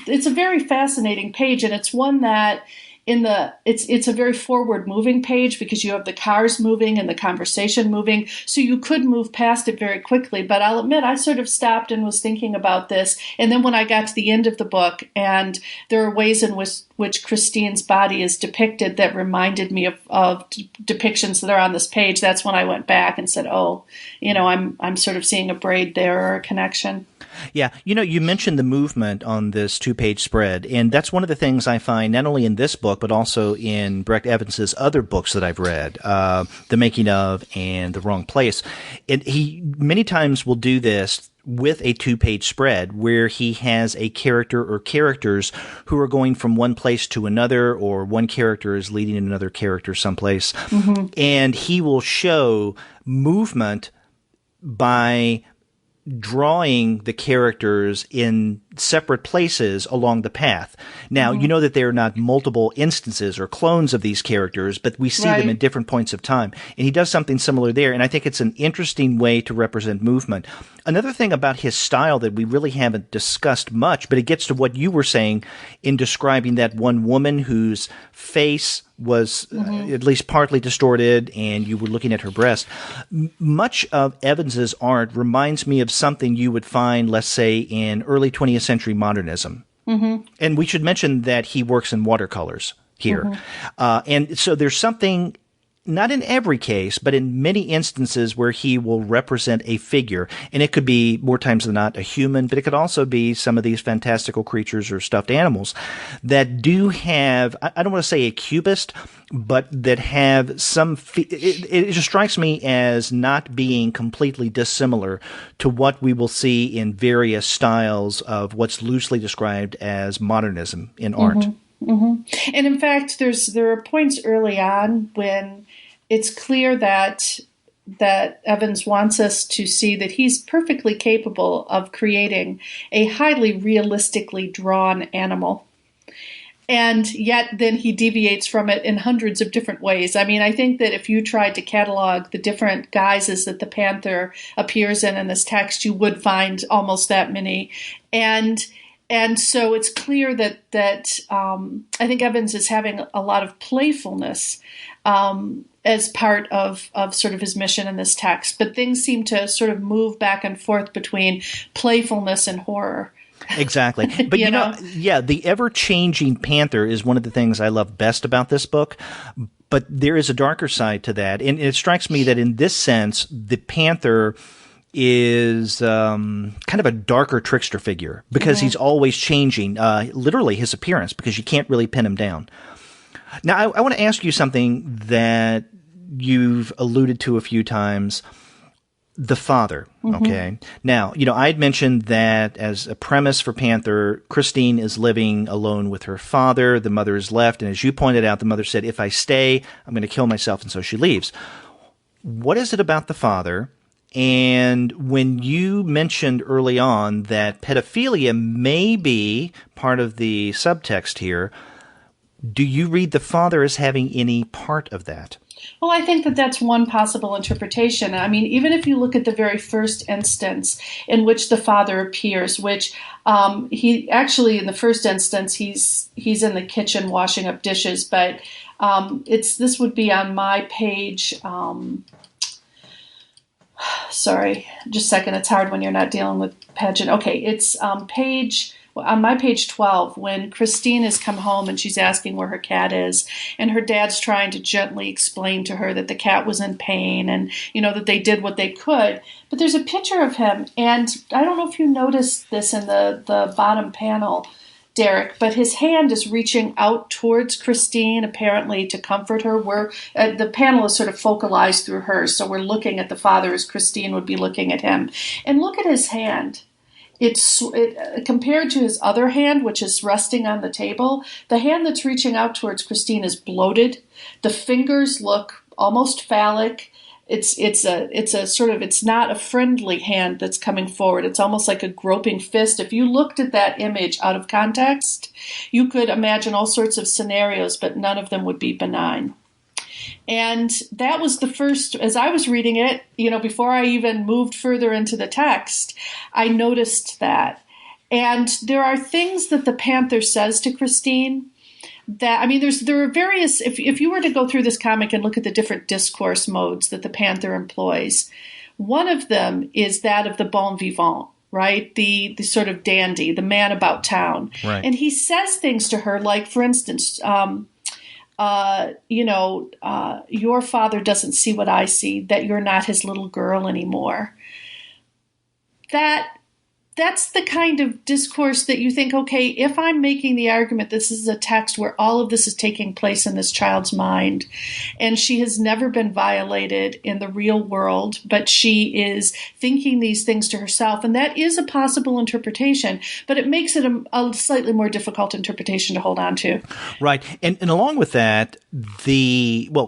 it's a very fascinating page, and it's one that it's a very forward moving page because you have the cars moving and the conversation moving, so you could move past it very quickly. But I'll admit, I sort of stopped and was thinking about this, and then when I got to the end of the book, and there are ways in which Christine's body is depicted that reminded me of depictions that are on this page, that's when I went back and said, oh, I'm sort of seeing a braid there or a connection. Yeah. You mentioned the movement on this 2-page spread, and that's one of the things I find not only in this book, but also in Brecht Evans's other books that I've read, The Making of and The Wrong Place. And he many times will do this with a 2-page spread where he has a character or characters who are going from one place to another, or one character is leading another character someplace. Mm-hmm. And he will show movement by drawing the characters in separate places along the path. Now, you know that they are not multiple instances or clones of these characters, but we see them at different points of time. And he does something similar there, and I think it's an interesting way to represent movement. Another thing about his style that we really haven't discussed much, but it gets to what you were saying in describing that one woman whose face was at least partly distorted and you were looking at her breast. Much of Evans's art reminds me of something you would find, let's say, in early 20th century modernism. Mm-hmm. And we should mention that he works in watercolors here. Mm-hmm. And so there's something, not in every case, but in many instances where he will represent a figure. And it could be, more times than not, a human, but it could also be some of these fantastical creatures or stuffed animals that do have, I don't want to say a cubist, but that have some, it just strikes me as not being completely dissimilar to what we will see in various styles of what's loosely described as modernism in art. Mm-hmm. And in fact, there are points early on when it's clear that Evans wants us to see that he's perfectly capable of creating a highly realistically drawn animal. And yet then he deviates from it in hundreds of different ways. I mean, I think that if you tried to catalog the different guises that the Panther appears in this text, you would find almost that many. And so it's clear that I think Evans is having a lot of playfulness as part of sort of his mission in this text. But things seem to sort of move back and forth between playfulness and horror. Exactly. But, the ever-changing Panther is one of the things I love best about this book. But there is a darker side to that. And it strikes me that in this sense, the Panther is kind of a darker trickster figure because he's always changing, literally his appearance, because you can't really pin him down. Now, I want to ask you something that you've alluded to a few times. The father, okay? Now, I'd mentioned that as a premise for Panther, Christine is living alone with her father. The mother is left, and as you pointed out, the mother said, if I stay, I'm going to kill myself, and so she leaves. What is it about the father? And when you mentioned early on that pedophilia may be part of the subtext here, do you read the father as having any part of that? Well, I think that that's one possible interpretation. I mean, even if you look at the very first instance in which the father appears, which he actually, in the first instance, he's in the kitchen washing up dishes, but this would be on my page. Sorry, just a second. It's hard when you're not dealing with pageant. Okay, it's on my page 12, when Christine has come home and she's asking where her cat is, and her dad's trying to gently explain to her that the cat was in pain and, that they did what they could. But there's a picture of him, and I don't know if you noticed this in the bottom panel, Derek, but his hand is reaching out towards Christine, apparently to comfort her. The panel is sort of focalized through her, so we're looking at the father as Christine would be looking at him. And look at his hand. compared to his other hand, which is resting on the table, the hand that's reaching out towards Christine is bloated. The fingers look almost phallic. It's not a friendly hand that's coming forward. It's almost like a groping fist. If you looked at that image out of context, you could imagine all sorts of scenarios, but none of them would be benign. And that was the first, as I was reading it, before I even moved further into the text, I noticed that. And there are things that the Panther says to Christine that, there are various, if you were to go through this comic and look at the different discourse modes that the Panther employs, one of them is that of the bon vivant, right? The sort of dandy, the man about town. Right. And he says things to her like, for instance, your father doesn't see what I see, that you're not his little girl anymore. That's the kind of discourse that you think, okay, if I'm making the argument this is a text where all of this is taking place in this child's mind, and she has never been violated in the real world, but she is thinking these things to herself, and that is a possible interpretation, but it makes it a slightly more difficult interpretation to hold on to. Right. And along with that,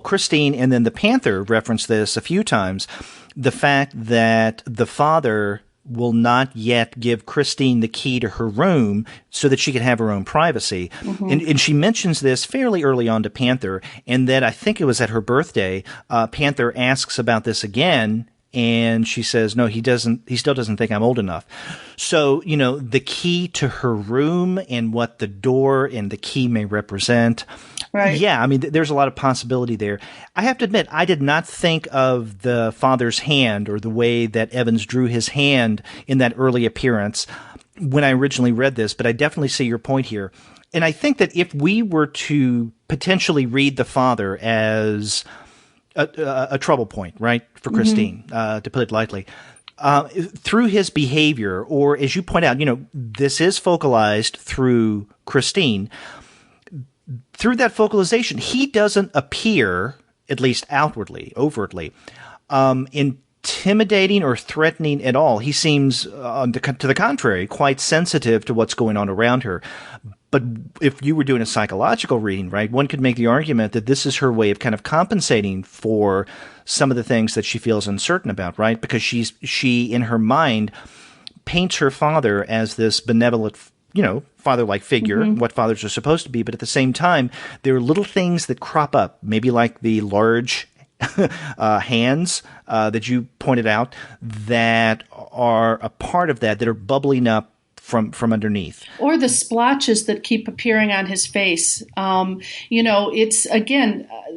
Christine and then the Panther referenced this a few times, the fact that the father will not yet give Christine the key to her room so that she can have her own privacy. Mm-hmm. And she mentions this fairly early on to Panther, and then I think it was at her birthday, Panther asks about this again, and she says, no, he still doesn't think I'm old enough. So, the key to her room and what the door and the key may represent. Right. Yeah, there's a lot of possibility there. I have to admit, I did not think of the father's hand or the way that Evans drew his hand in that early appearance when I originally read this, but I definitely see your point here. And I think that if we were to potentially read the father as a trouble point, right, for Christine, to put it lightly, through his behavior, or as you point out, this is focalized through Christine. Through that focalization, he doesn't appear, at least outwardly, overtly, intimidating or threatening at all. He seems, to the contrary, quite sensitive to what's going on around her. But if you were doing a psychological reading, right, one could make the argument that this is her way of kind of compensating for some of the things that she feels uncertain about, right? Because she in her mind paints her father as this benevolent, father-like figure, what fathers are supposed to be. But at the same time, there are little things that crop up, maybe like the large hands that you pointed out, that are a part of that are bubbling up from underneath. Or the splotches that keep appearing on his face.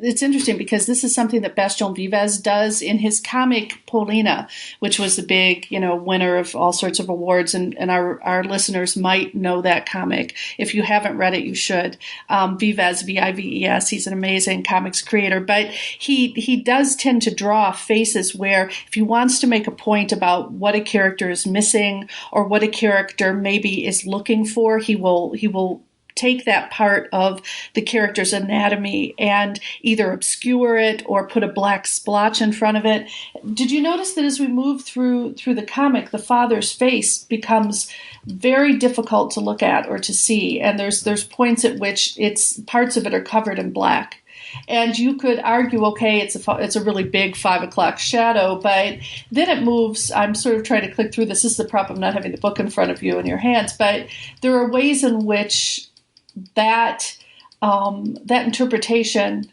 It's interesting because this is something that Bastien Vives does in his comic Paulina, which was the big, winner of all sorts of awards. And our listeners might know that comic. If you haven't read it, you should. Vives, Vives, he's an amazing comics creator. But he does tend to draw faces where if he wants to make a point about what a character is missing or what a character maybe is looking for, he will take that part of the character's anatomy and either obscure it or put a black splotch in front of it. Did you notice that as we move through the comic, the father's face becomes very difficult to look at or to see, and there's points at which parts of it are covered in black. And you could argue, okay, it's a really big 5 o'clock shadow, but then it moves. I'm sort of trying to click through this. This is the problem of not having the book in front of you in your hands. But there are ways in which that interpretation,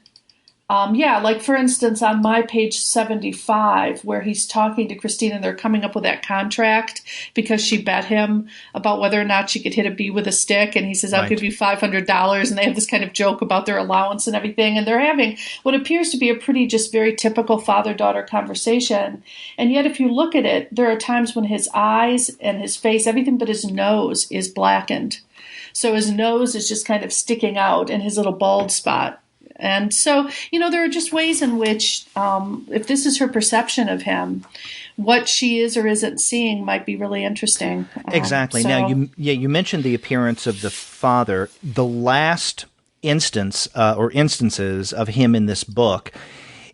like for instance, on my page 75, where he's talking to Christine and they're coming up with that contract because she bet him about whether or not she could hit a bee with a stick. And he says, I'll give you $500. And they have this kind of joke about their allowance and everything. And they're having what appears to be a pretty just very typical father-daughter conversation. And yet, if you look at it, there are times when his eyes and his face, everything but his nose is blackened. So his nose is just kind of sticking out and his little bald spot. And so, there are just ways in which, if this is her perception of him, what she is or isn't seeing might be really interesting. Exactly. Now, you mentioned the appearance of the father. The last instance or instances of him in this book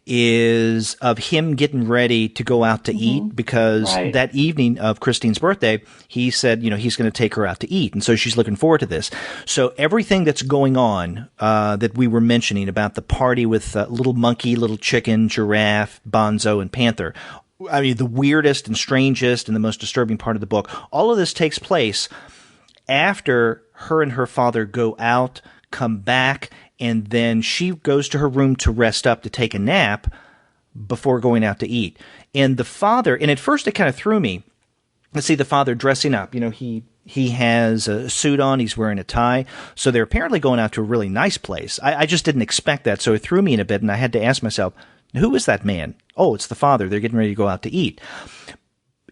is of him getting ready to go out to eat, because Right. that evening of Christine's birthday, he said, he's going to take her out to eat. And so she's looking forward to this. So everything that's going on that we were mentioning about the party with Little Monkey, Little Chicken, Giraffe, Bonzo, and Panther, I mean, the weirdest and strangest and the most disturbing part of the book, all of this takes place after her and her father go out, come back, and then she goes to her room to rest up, to take a nap before going out to eat. And the father, and at first it kind of threw me. Let's see the father dressing up. He has a suit on, he's wearing a tie. So they're apparently going out to a really nice place. I just didn't expect that, so it threw me in a bit, and I had to ask myself, who is that man? Oh, it's the father. They're getting ready to go out to eat.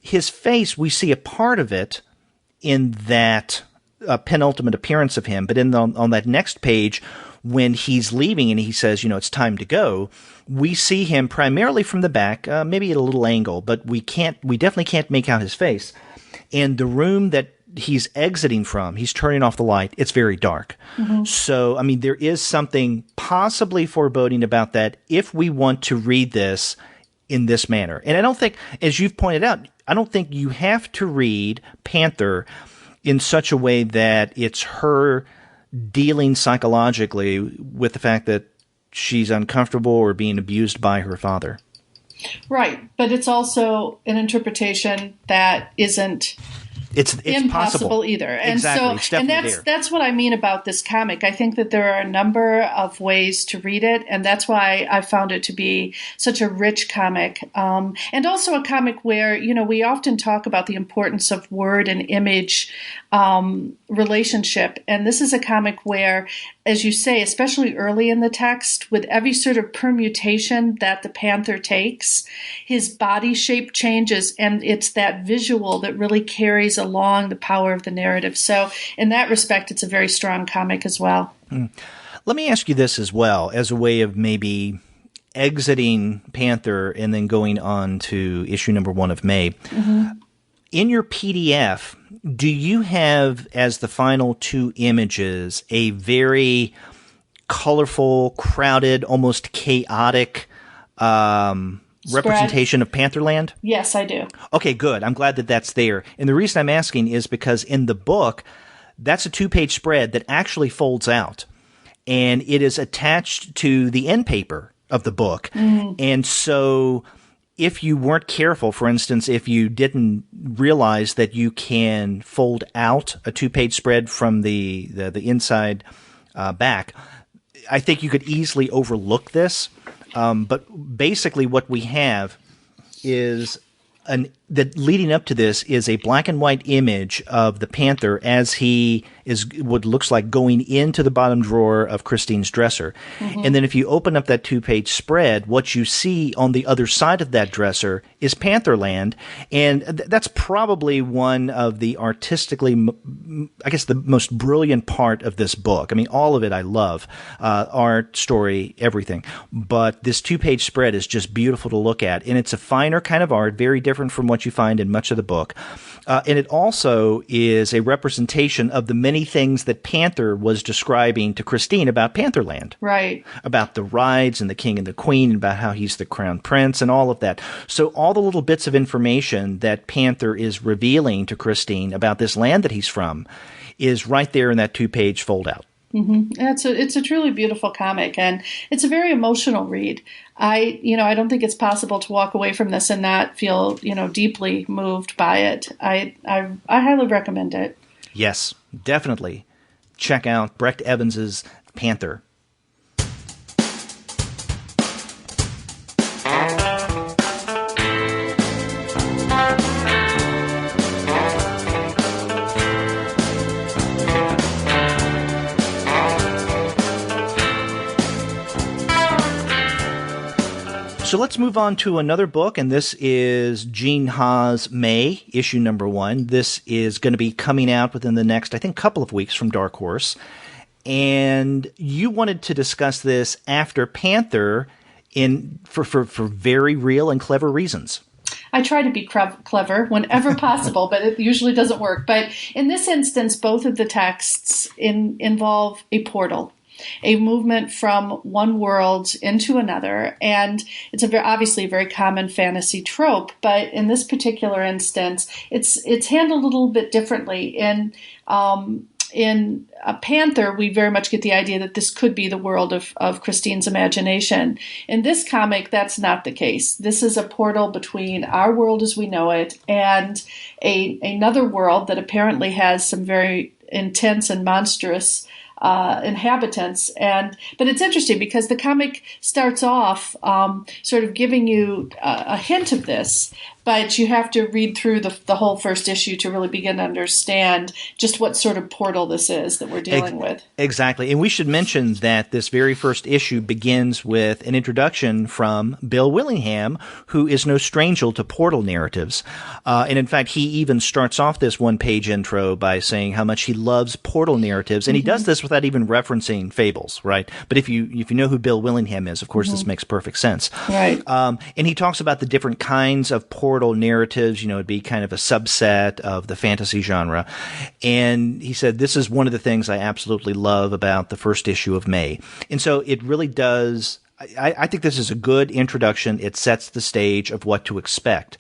His face, we see a part of it in that penultimate appearance of him, but on that next page, when he's leaving and he says, it's time to go, we see him primarily from the back, maybe at a little angle, but we definitely can't make out his face. And the room that he's exiting from, he's turning off the light, it's very dark. So, I mean, there is something possibly foreboding about that if we want to read this in this manner. And I don't think, as you've pointed out, I don't think you have to read Panther in such a way that it's her dealing psychologically with the fact that she's uncomfortable or being abused by her father. Right. But it's also an interpretation that isn't It's impossible possible either. And exactly. so, and that's what I mean about this comic. I think that there are a number of ways to read it, and that's why I found it to be such a rich comic. And also a comic where, we often talk about the importance of word and image relationship. And this is a comic where, as you say, especially early in the text, with every sort of permutation that the Panther takes, his body shape changes, and it's that visual that really carries along the power of the narrative. So in that respect, it's a very strong comic as well. Let me ask you this as well, as a way of maybe exiting Panther and then going on to issue number 1 of May. In your PDF, do you have, as the final 2 images, a very colorful, crowded, almost chaotic representation of Pantherland? Yes, I do. Okay, good. I'm glad that that's there. And the reason I'm asking is because in the book, that's a 2-page spread that actually folds out, and it is attached to the end paper of the book. And so if you weren't careful, for instance, if you didn't realize that you can fold out a 2-page spread from the inside back, I think you could easily overlook this. But basically what we have is that leading up to this is a black and white image of the Panther as he is what looks like going into the bottom drawer of Christine's dresser. And then if you open up that 2-page spread, what you see on the other side of that dresser is Pantherland. And that's probably one of the artistically, I guess, the most brilliant part of this book. I mean, all of it I love, art, story, everything. But this 2-page spread is just beautiful to look at. And it's a finer kind of art, very different from what you find in much of the book. And it also is a representation of the many things that Panther was describing to Christine about Pantherland. Right. About the rides and the king and the queen, and about how he's the crown prince and all of that. So all the little bits of information that Panther is revealing to Christine about this land that he's from is right there in that 2-page fold out. It's a truly beautiful comic, and it's a very emotional read. I don't think it's possible to walk away from this and not feel, deeply moved by it. I highly recommend it. Yes, definitely. Check out Brecht Evans's Panther. So let's move on to another book, and this is Gene Ha's May, issue number 1. This is going to be coming out within the next, I think, couple of weeks from Dark Horse. And you wanted to discuss this after Panther for very real and clever reasons. I try to be clever whenever possible, but it usually doesn't work. But in this instance, both of the texts involve a portal. a movement from one world into another. And it's obviously a very common fantasy trope, but in this particular instance, it's handled a little bit differently. In Panther, we very much get the idea that this could be the world of Christine's imagination. In this comic, that's not the case. This is a portal between our world as we know it and another world that apparently has some very intense and monstrous inhabitants. But it's interesting because the comic starts off sort of giving you a hint of this, but you have to read through the whole first issue to really begin to understand just what sort of portal this is that we're dealing with. Exactly. And we should mention that this very first issue begins with an introduction from Bill Willingham, who is no stranger to portal narratives. And in fact, he even starts off this one-page intro by saying how much he loves portal narratives. And he does this without even referencing fables, right? But if you know who Bill Willingham is, of course, this makes perfect sense. Right. And he talks about the different kinds of portal narratives. It'd be kind of a subset of the fantasy genre. And he said, this is one of the things I absolutely love about the first issue of May. And so it really does, I think this is a good introduction. It sets the stage of what to expect.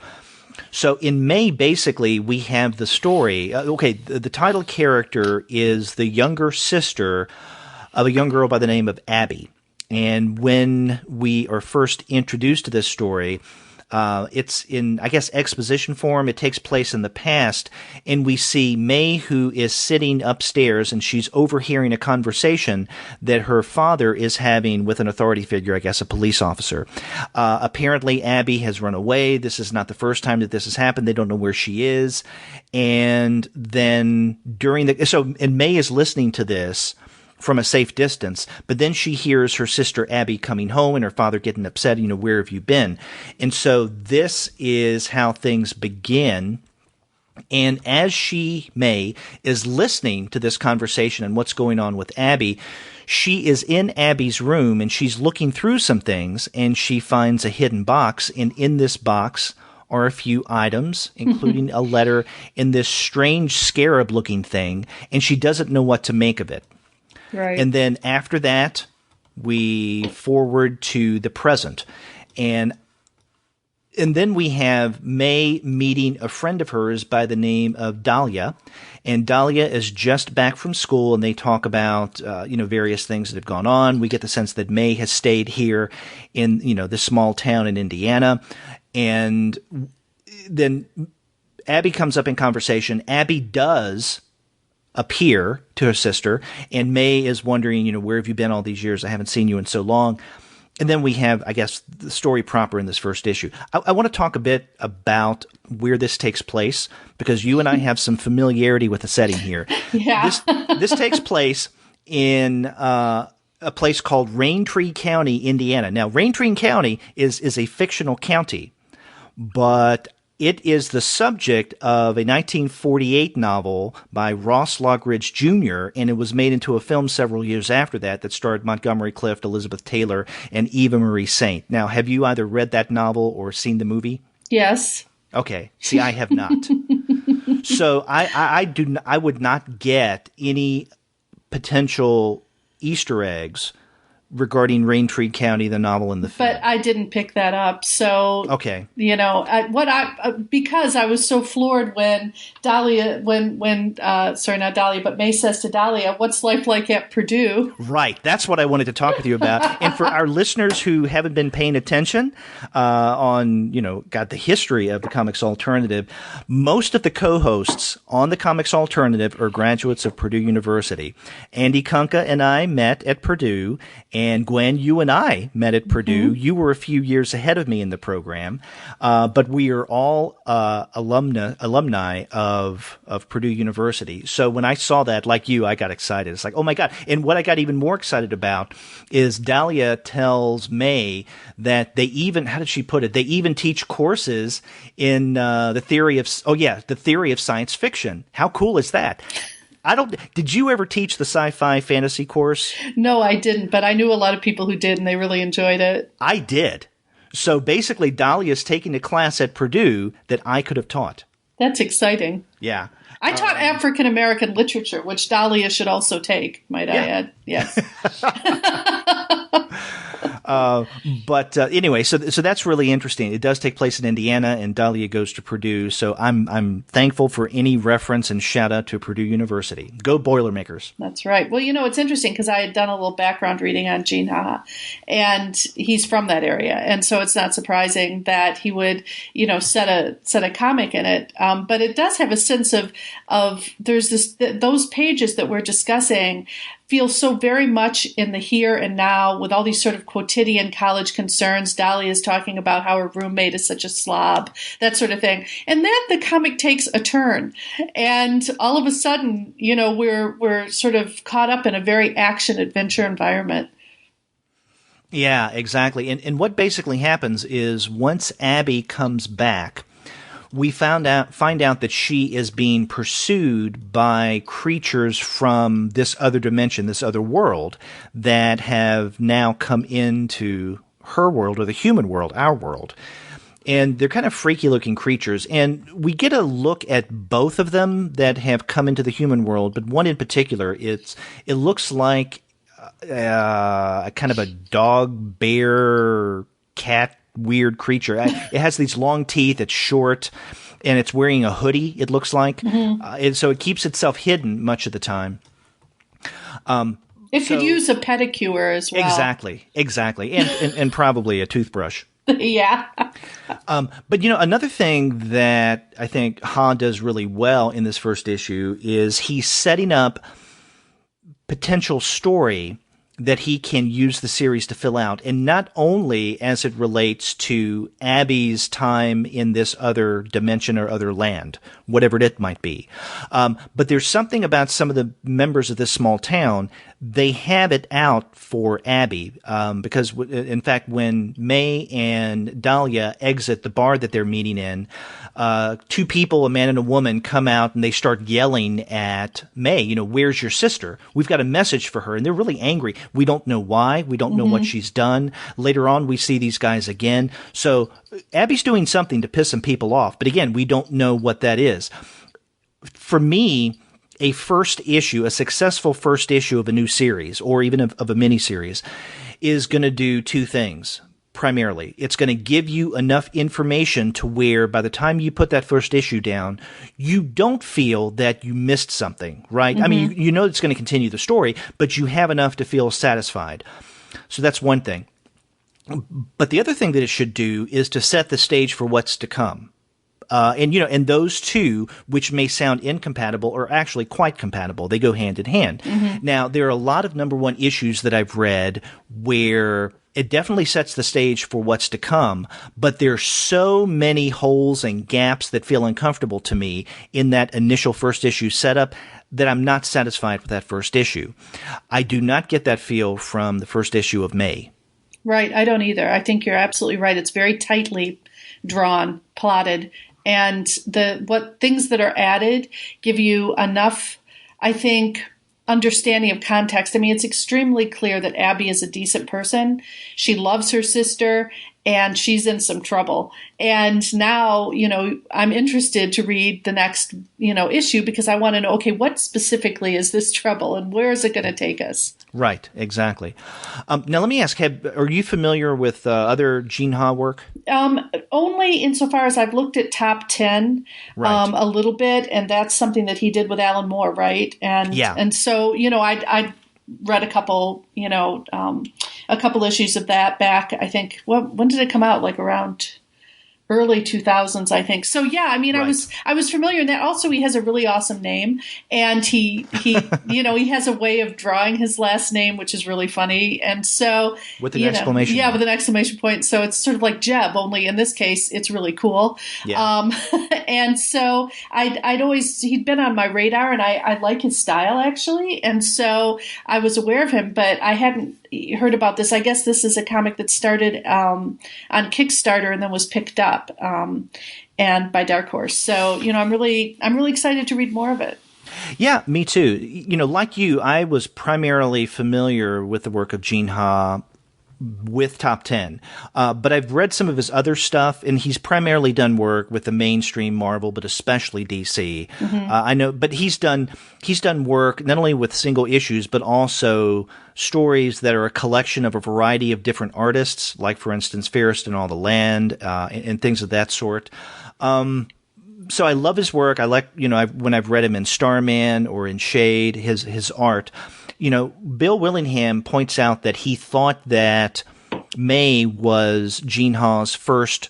So in May, basically, we have the story. The title character is the younger sister of a young girl by the name of Abby. And when we are first introduced to this story, it's in, I guess, exposition form. It takes place in the past, and we see May, who is sitting upstairs, and she's overhearing a conversation that her father is having with an authority figure, I guess a police officer. Apparently, Abby has run away. This is not the first time that this has happened. They don't know where she is. And then and May is listening to this from a safe distance, but then she hears her sister Abby coming home and her father getting upset, where have you been? And so this is how things begin. And as May, is listening to this conversation and what's going on with Abby, she is in Abby's room and she's looking through some things and she finds a hidden box. And in this box are a few items, including a letter in this strange scarab-looking thing, and she doesn't know what to make of it. Right. And then after that, we forward to the present. And then we have May meeting a friend of hers by the name of Dahlia. And Dahlia is just back from school, and they talk about, various things that have gone on. We get the sense that May has stayed here in, this small town in Indiana. And then Abby comes up in conversation. Abby does appear to her sister, and May is wondering, where have you been all these years? I haven't seen you in so long. And then we have, I guess, the story proper in this first issue. I want to talk a bit about where this takes place, because you and I have some familiarity with the setting here. Yeah. This takes place in a place called Raintree County, Indiana. Now, Raintree County is a fictional county, but it is the subject of a 1948 novel by Ross Lockridge Jr., and it was made into a film several years after that starred Montgomery Clift, Elizabeth Taylor, and Eva Marie Saint. Now, have you either read that novel or seen the movie? Yes. Okay. See, I have not. So I would not get any potential Easter eggs regarding Raintree County, the novel and the film. But I didn't pick that up. So, okay. Because I was so floored when not Dahlia, but May says to Dahlia, what's life like at Purdue? Right. That's what I wanted to talk with you about. And for our listeners who haven't been paying attention on, the history of the Comics Alternative, most of the co-hosts on the Comics Alternative are graduates of Purdue University. Andy Kunka and I met at Purdue. And Gwen, you and I met at Purdue. You were a few years ahead of me in the program, but we are all alumni of Purdue University. So when I saw that, like you, I got excited. It's like, oh my God. And what I got even more excited about is Dahlia tells May that they even, how did she put it? They even teach courses in the theory of science fiction. How cool is that? Did you ever teach the sci-fi fantasy course? No, I didn't, but I knew a lot of people who did, and they really enjoyed it. I did. So basically, Dahlia's taking a class at Purdue that I could have taught. That's exciting. Yeah. I taught African American literature, which Dahlia should also take, might I add. Yes. But anyway, so that's really interesting. It does take place in Indiana, and Dahlia goes to Purdue. So I'm thankful for any reference and shout out to Purdue University. Go Boilermakers. That's right. Well, it's interesting because I had done a little background reading on Gene Ha, and he's from that area, and so it's not surprising that he would, set a comic in it. But it does have a sense of there's those pages that we're discussing feel so very much in the here and now with all these sort of quotidian college concerns. Dahlia is talking about how her roommate is such a slob, that sort of thing. And then the comic takes a turn. And all of a sudden, we're sort of caught up in a very action-adventure environment. Yeah, exactly. And what basically happens is once Abby comes back, we find out that she is being pursued by creatures from this other dimension, this other world, that have now come into her world, or the human world, our world. And they're kind of freaky-looking creatures. And we get a look at both of them that have come into the human world, but one in particular, it looks like kind of a dog, bear, cat, weird creature. It has these long teeth. It's short, and it's wearing a hoodie, it looks like. Mm-hmm. And so it keeps itself hidden much of the time. It could use a pedicure as well. Exactly. And probably a toothbrush. Yeah. But, another thing that I think Ha does really well in this first issue is he's setting up potential story that he can use the series to fill out, and not only as it relates to Abby's time in this other dimension or other land, whatever it might be. But there's something about some of the members of this small town. They have it out for Abby, because in fact, when May and Dahlia exit the bar that they're meeting in, two people, a man and a woman, come out and they start yelling at May, where's your sister? We've got a message for her. And they're really angry. We don't know why. We don't know what she's done. Later on, we see these guys again. So Abby's doing something to piss some people off. But again, we don't know what that is. For me, a successful first issue of a new series, or even of a miniseries, is going to do two things. Primarily, it's going to give you enough information to where by the time you put that first issue down, you don't feel that you missed something, right? Mm-hmm. I mean, it's going to continue the story, but you have enough to feel satisfied. So that's one thing. But the other thing that it should do is to set the stage for what's to come. And those two, which may sound incompatible, are actually quite compatible. They go hand in hand. Mm-hmm. Now, there are a lot of number one issues that I've read where it definitely sets the stage for what's to come, but there's so many holes and gaps that feel uncomfortable to me in that initial first issue setup that I'm not satisfied with that first issue. I do not get that feel from the first issue of May. Right, I don't either. I think you're absolutely right. It's very tightly drawn, plotted, and what things that are added give you enough, I think, understanding of context. I mean, it's extremely clear that Abby is a decent person. She loves her sister, and she's in some trouble. And now, I'm interested to read the next, issue, because I want to know, okay, what specifically is this trouble, and where is it going to take us? Right, exactly. Now, let me ask, are you familiar with other Gene Ha work? Only insofar as I've looked at top 10 a little bit, and that's something that he did with Alan Moore, right? And so, I read a couple issues of that back, I think, when did it come out? Like around early 2000s, I think. So yeah, I mean, right. I was familiar. And that also, he has a really awesome name, and he he has a way of drawing his last name, which is really funny. And so with an exclamation point. With an exclamation point. So it's sort of like Jeb, only in this case, it's really cool. Yeah. And so he'd been on my radar, and I like his style actually. And so I was aware of him, but I hadn't heard about this. I guess this is a comic that started on Kickstarter and then was picked up and by Dark Horse. So, I'm really excited to read more of it. Yeah, me too. Like you, I was primarily familiar with the work of Gene Ha with top 10. But I've read some of his other stuff, and he's primarily done work with the mainstream Marvel, but especially DC. I know, but he's done work not only with single issues, but also stories that are a collection of a variety of different artists, like, for instance, Fairest and All the Land, and things of that sort. So I love his work. I like, when I've read him in Starman or in Shade, his art. Bill Willingham points out that he thought that May was Gene Ha's first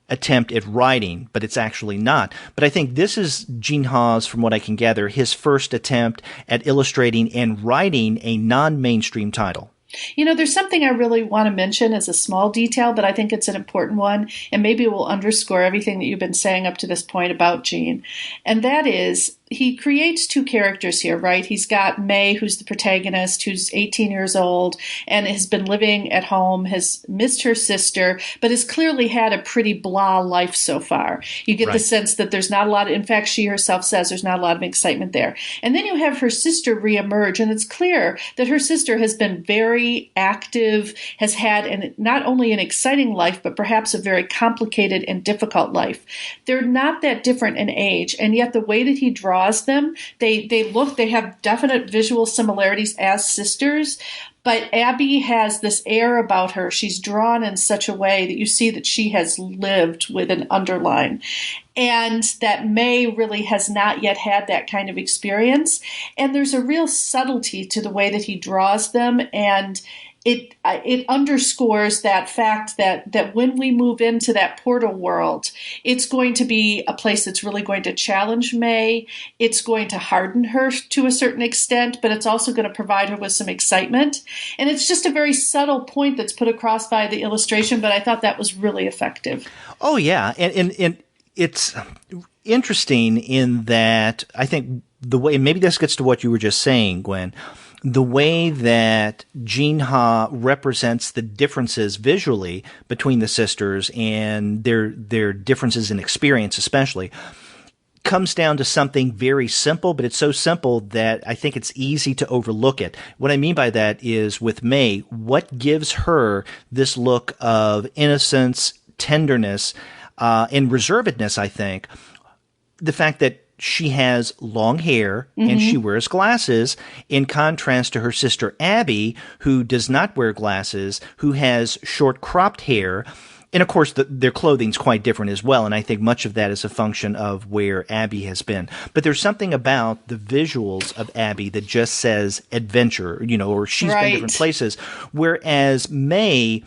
attempt at writing, but it's actually not. But I think this is Gene Ha's, from what I can gather, his first attempt at illustrating and writing a non-mainstream title. There's something I really want to mention as a small detail, but I think it's an important one, and maybe it will underscore everything that you've been saying up to this point about Gene. And that is, he creates two characters here, right? He's got May, who's the protagonist, who's 18 years old and has been living at home, has missed her sister, but has clearly had a pretty blah life so far. You get the sense that there's not a lot in fact, she herself says there's not a lot of excitement there. And then you have her sister reemerge, and it's clear that her sister has been very active, has had not only an exciting life, but perhaps a very complicated and difficult life. They're not that different in age, and yet the way that he draws them, they have definite visual similarities as sisters, but Abby has this air about her. She's drawn in such a way that you see that she has lived with an underline, and that May really has not yet had that kind of experience. And there's a real subtlety to the way that he draws them, and it underscores that fact that when we move into that portal world, it's going to be a place that's really going to challenge May. It's going to harden her to a certain extent, but it's also going to provide her with some excitement. And it's just a very subtle point that's put across by the illustration, but I thought that was really effective. Oh, yeah. And it's interesting in that I think the way, maybe this gets to what you were just saying, Gwen, the way that Gene Ha represents the differences visually between the sisters and their differences in experience especially comes down to something very simple, but it's so simple that I think it's easy to overlook it. What I mean by that is, with May, what gives her this look of innocence, tenderness, and reservedness, I think, the fact that she has long hair and she wears glasses, in contrast to her sister Abby, who does not wear glasses, who has short cropped hair. And of course, their clothing's quite different as well. And I think much of that is a function of where Abby has been. But there's something about the visuals of Abby that just says adventure, or she's been different places. Whereas May,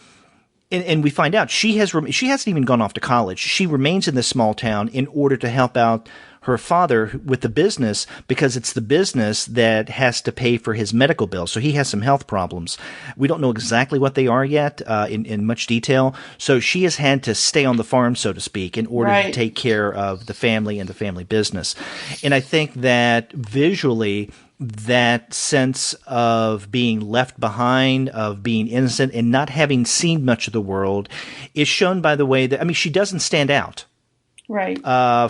and we find out she hasn't even gone off to college. She remains in this small town in order to help out her father with the business, because it's the business that has to pay for his medical bills. So he has some health problems. We don't know exactly what they are yet in much detail. So she has had to stay on the farm, so to speak, in order to take care of the family and the family business. And I think that visually, that sense of being left behind, of being innocent, and not having seen much of the world is shown by the way that, she doesn't stand out. Right.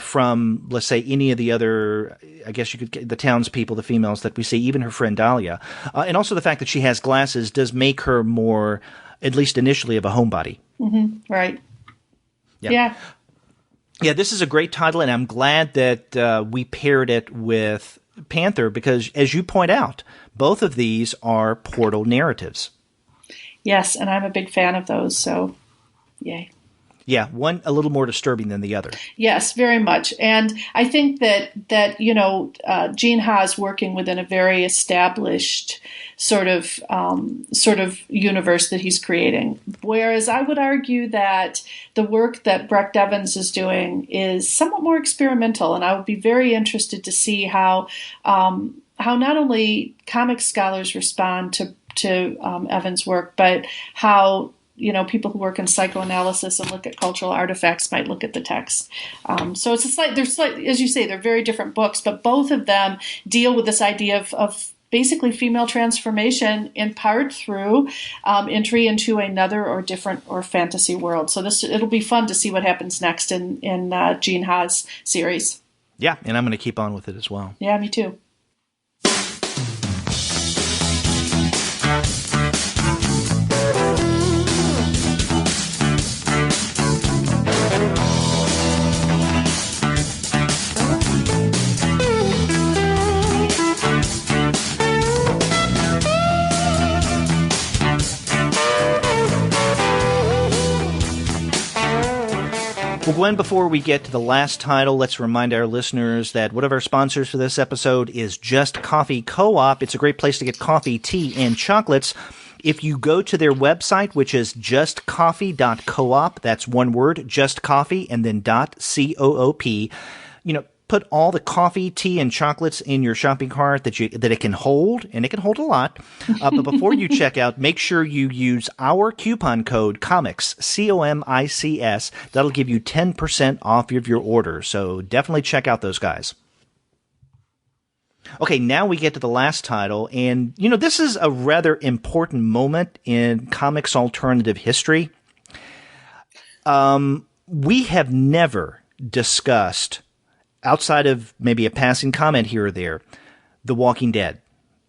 From, let's say, any of the other, I guess you could get the townspeople, the females that we see, even her friend Dahlia. And also the fact that she has glasses does make her more, at least initially, of a homebody. Mm-hmm. Right. Yeah. Yeah, this is a great title, and I'm glad that we paired it with Panther, because, as you point out, both of these are portal narratives. Yes, and I'm a big fan of those, so yay. Yeah, one a little more disturbing than the other. Yes, very much. And I think that Gene Ha is working within a very established sort of universe that he's creating. Whereas I would argue that the work that Brecht Evans is doing is somewhat more experimental, and I would be very interested to see how not only comic scholars respond to Evans' work, but how people who work in psychoanalysis and look at cultural artifacts might look at the text. So it's as you say, they're very different books, but both of them deal with this idea of basically female transformation, in part through entry into another or different or fantasy world. So it'll be fun to see what happens next in Gene Ha's series. Yeah, and I'm going to keep on with it as well. Yeah, me too. Well, Gwen, before we get to the last title, let's remind our listeners that one of our sponsors for this episode is Just Coffee Co-op. It's a great place to get coffee, tea, and chocolates. If you go to their website, which is justcoffee.coop, that's one word, just coffee, and then .coop, put all the coffee, tea, and chocolates in your shopping cart that it can hold, and it can hold a lot. But before you check out, make sure you use our coupon code COMICS, COMICS. That'll give you 10% off of your order. So definitely check out those guys. Okay, now we get to the last title, and this is a rather important moment in comics alternative history. We have never discussed, outside of maybe a passing comment here or there, The Walking Dead.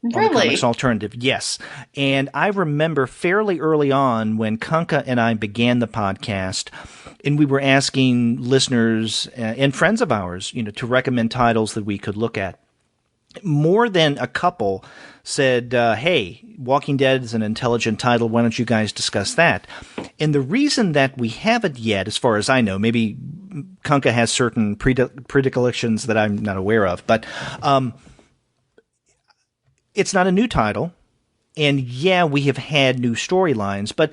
Really? On the Comics Alternative, yes. And I remember fairly early on when Kanka and I began the podcast, and we were asking listeners and friends of ours, to recommend titles that we could look at. More than a couple said, hey, Walking Dead is an intelligent title. Why don't you guys discuss that? And the reason that we haven't yet, as far as I know, maybe Kanka has certain predilections that I'm not aware of, but it's not a new title. And yeah, we have had new storylines, but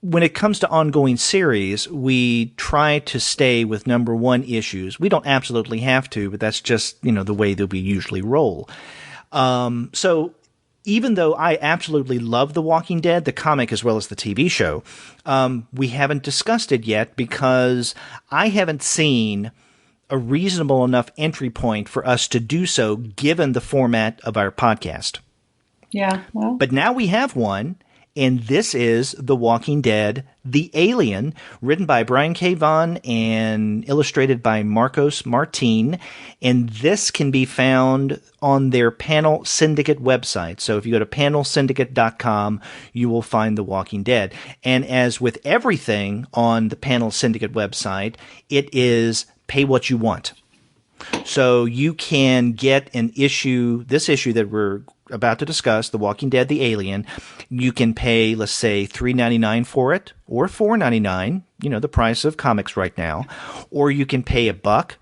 when it comes to ongoing series, we try to stay with number one issues. We don't absolutely have to, but that's just, the way that we usually roll. So even though I absolutely love The Walking Dead, the comic as well as the TV show, we haven't discussed it yet because I haven't seen a reasonable enough entry point for us to do so given the format of our podcast. Yeah, well. But now we have one. And this is The Walking Dead, The Alien, written by Brian K. Vaughan and illustrated by Marcos Martin. And this can be found on their Panel Syndicate website. So if you go to panelsyndicate.com, you will find The Walking Dead. And as with everything on the Panel Syndicate website, it is pay what you want. So you can get this issue that we're about to discuss, The Walking Dead, The Alien. You can pay, let's say, $3.99 for it, or $4.99, the price of comics right now. Or you can pay $1,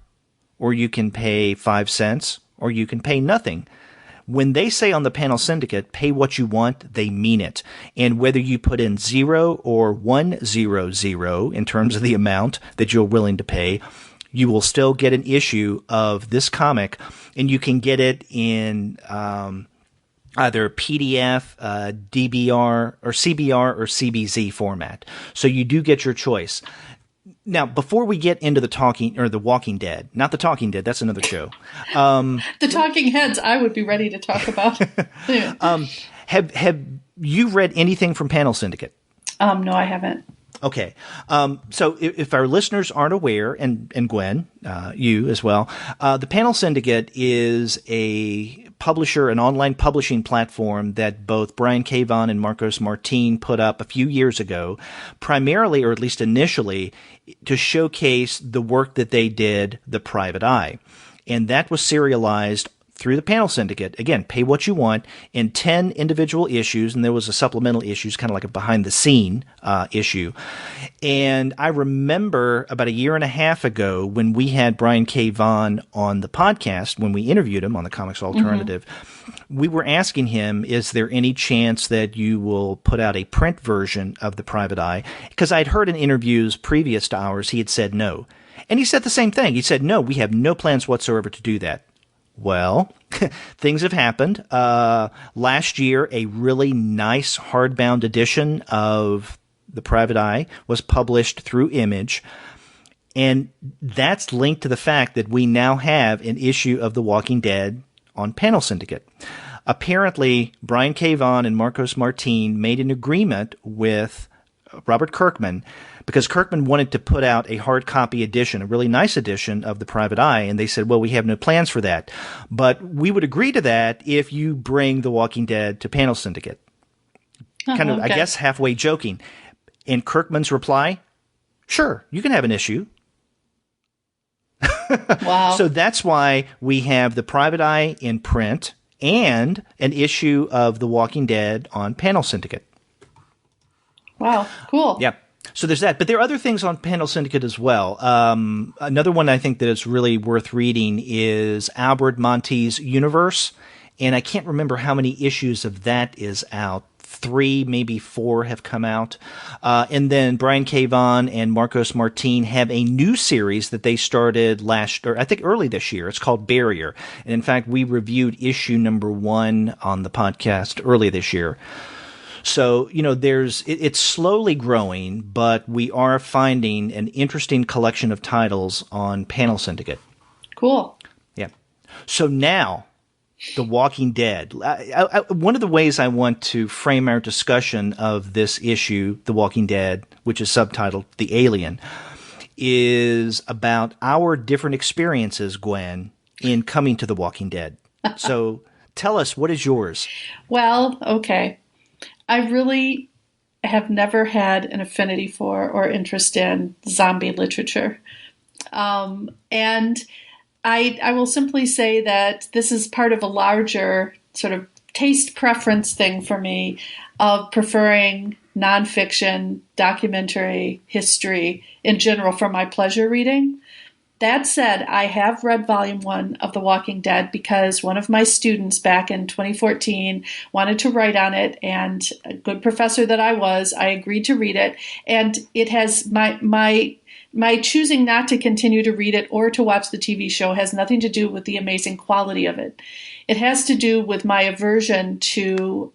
or you can pay 5 cents, or you can pay nothing. When they say on the Panel Syndicate, pay what you want, they mean it. And whether you put in 0 or 100 in terms of the amount that you're willing to pay, you will still get an issue of this comic, and you can get it in either PDF, DBR, or CBR, or CBZ format. So you do get your choice. Now, before we get into The Walking Dead, not The Talking Dead, that's another show. The Talking Heads, I would be ready to talk about. Have you read anything from Panel Syndicate? No, I haven't. Okay. So if our listeners aren't aware, and Gwen, you as well, the Panel Syndicate is a publisher, an online publishing platform that both Brian K. Vaughan and Marcos Martin put up a few years ago, primarily, or at least initially, to showcase the work that they did, The Private Eye. And that was serialized through the Panel Syndicate. Again, pay what you want, in 10 individual issues, and there was a supplemental issues, kind of like a behind-the-scene issue. And I remember about a year and a half ago when we had Brian K. Vaughan on the podcast, when we interviewed him on the Comics Alternative, we were asking him, is there any chance that you will put out a print version of The Private Eye? Because I'd heard in interviews previous to ours, he had said no. And he said the same thing. He said, no, we have no plans whatsoever to do that. Well, things have happened. Last year, a really nice hardbound edition of The Private Eye was published through Image, and that's linked to the fact that we now have an issue of The Walking Dead on Panel Syndicate. Apparently, Brian K. Vaughan and Marcos Martin made an agreement with Robert Kirkman, because Kirkman wanted to put out a hard copy edition, a really nice edition of The Private Eye, and they said, well, we have no plans for that. But we would agree to that if you bring The Walking Dead to Panel Syndicate. Kind of, okay. I guess, halfway joking. And Kirkman's reply, sure, you can have an issue. Wow. So that's why we have The Private Eye in print and an issue of The Walking Dead on Panel Syndicate. Wow, cool. Yeah. So there's that, but there are other things on Panel Syndicate as well. Another one I think that is really worth reading is Albert Monte's Universe, and I can't remember how many issues of that is out. 3, maybe 4 have come out. And then Brian K. Vaughan and Marcos Martin have a new series that they started I think early this year. It's called Barrier. And in fact, we reviewed issue number 1 on the podcast early this year. So, it's slowly growing, but we are finding an interesting collection of titles on Panel Syndicate. Cool. Yeah. So now, The Walking Dead. One of the ways I want to frame our discussion of this issue, The Walking Dead, which is subtitled The Alien, is about our different experiences, Gwen, in coming to The Walking Dead. So tell us, what is yours? Well, okay. I really have never had an affinity for or interest in zombie literature. And I will simply say that this is part of a larger sort of taste preference thing for me of preferring nonfiction, documentary, history in general for my pleasure reading. That said, I have read volume 1 of The Walking Dead because one of my students back in 2014 wanted to write on it, and a good professor that I was, I agreed to read it. And it has my choosing not to continue to read it or to watch the TV show has nothing to do with the amazing quality of it. It has to do with my aversion to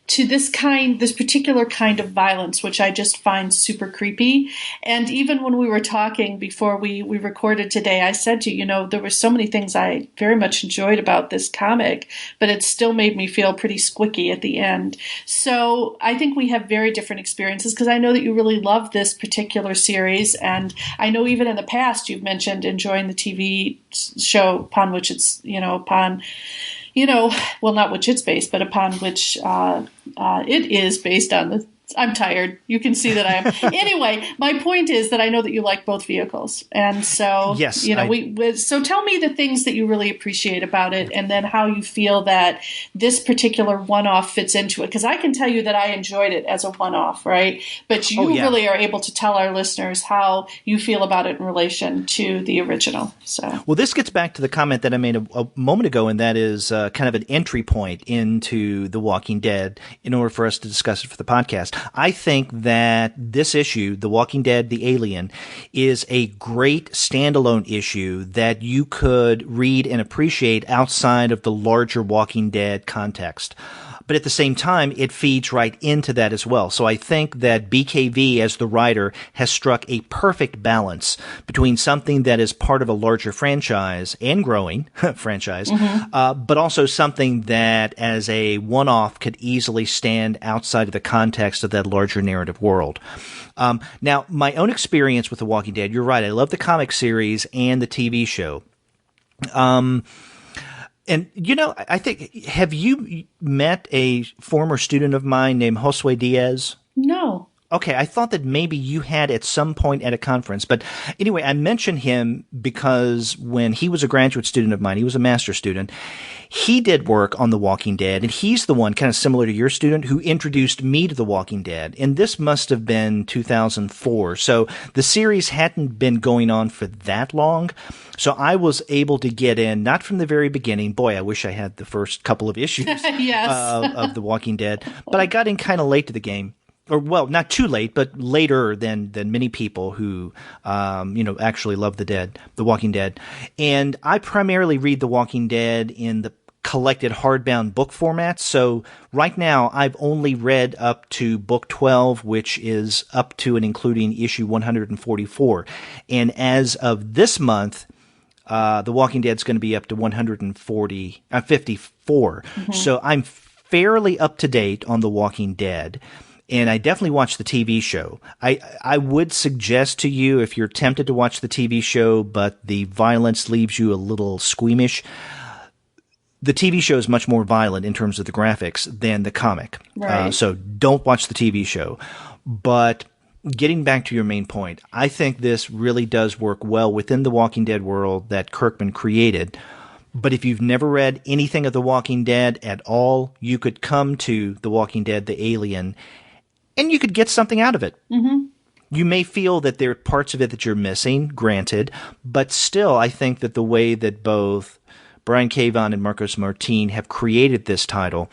this particular kind of violence, which I just find super creepy. And even when we were talking before we recorded today, I said to you, there were so many things I very much enjoyed about this comic, but it still made me feel pretty squicky at the end. So I think we have very different experiences, because I know that you really love this particular series. And I know even in the past you've mentioned enjoying the TV show upon which it's, well, not which it's based, but upon which it is based on. I'm tired. You can see that I am. Anyway, my point is that I know that you like both vehicles. And so, yes, so tell me the things that you really appreciate about it, and then how you feel that this particular one-off fits into it. Because I can tell you that I enjoyed it as a one-off, right? But you really are able to tell our listeners how you feel about it in relation to the original. So, well, this gets back to the comment that I made a moment ago, and that is kind of an entry point into The Walking Dead in order for us to discuss it for the podcast. I think that this issue, The Walking Dead, The Alien, is a great standalone issue that you could read and appreciate outside of the larger Walking Dead context. But at the same time, it feeds right into that as well. So I think that BKV, as the writer, has struck a perfect balance between something that is part of a larger franchise and growing franchise, but also something that as a one-off could easily stand outside of the context of that larger narrative world. Now, my own experience with The Walking Dead, you're right, I love the comic series and the TV show. And, I think, have you met a former student of mine named Josue Diaz? No. Okay, I thought that maybe you had at some point at a conference. But anyway, I mention him because when he was a graduate student of mine, he was a master's student, he did work on The Walking Dead, and he's the one, kind of similar to your student, who introduced me to The Walking Dead. And this must have been 2004. So the series hadn't been going on for that long. So I was able to get in, not from the very beginning. Boy, I wish I had the first couple of issues of The Walking Dead. But I got in kind of late to the game. Or, well, not too late, but later than many people who, actually love The Walking Dead. And I primarily read The Walking Dead in the collected hardbound book format. So right now, I've only read up to book 12, which is up to and including issue 144. And as of this month, The Walking Dead's going to be up to 54. So I'm fairly up to date on The Walking Dead. And I definitely watched the TV show. I would suggest to you, if you're tempted to watch the TV show, but the violence leaves you a little squeamish, the TV show is much more violent in terms of the graphics than the comic. Right. So don't watch the TV show. But getting back to your main point, I think this really does work well within the Walking Dead world that Kirkman created. But if you've never read anything of The Walking Dead at all, you could come to The Walking Dead, The Alien, and you could get something out of it. Mm-hmm. You may feel that there are parts of it that you're missing, granted, but still, I think that the way that both Brian K. Vaughan and Marcos Martin have created this title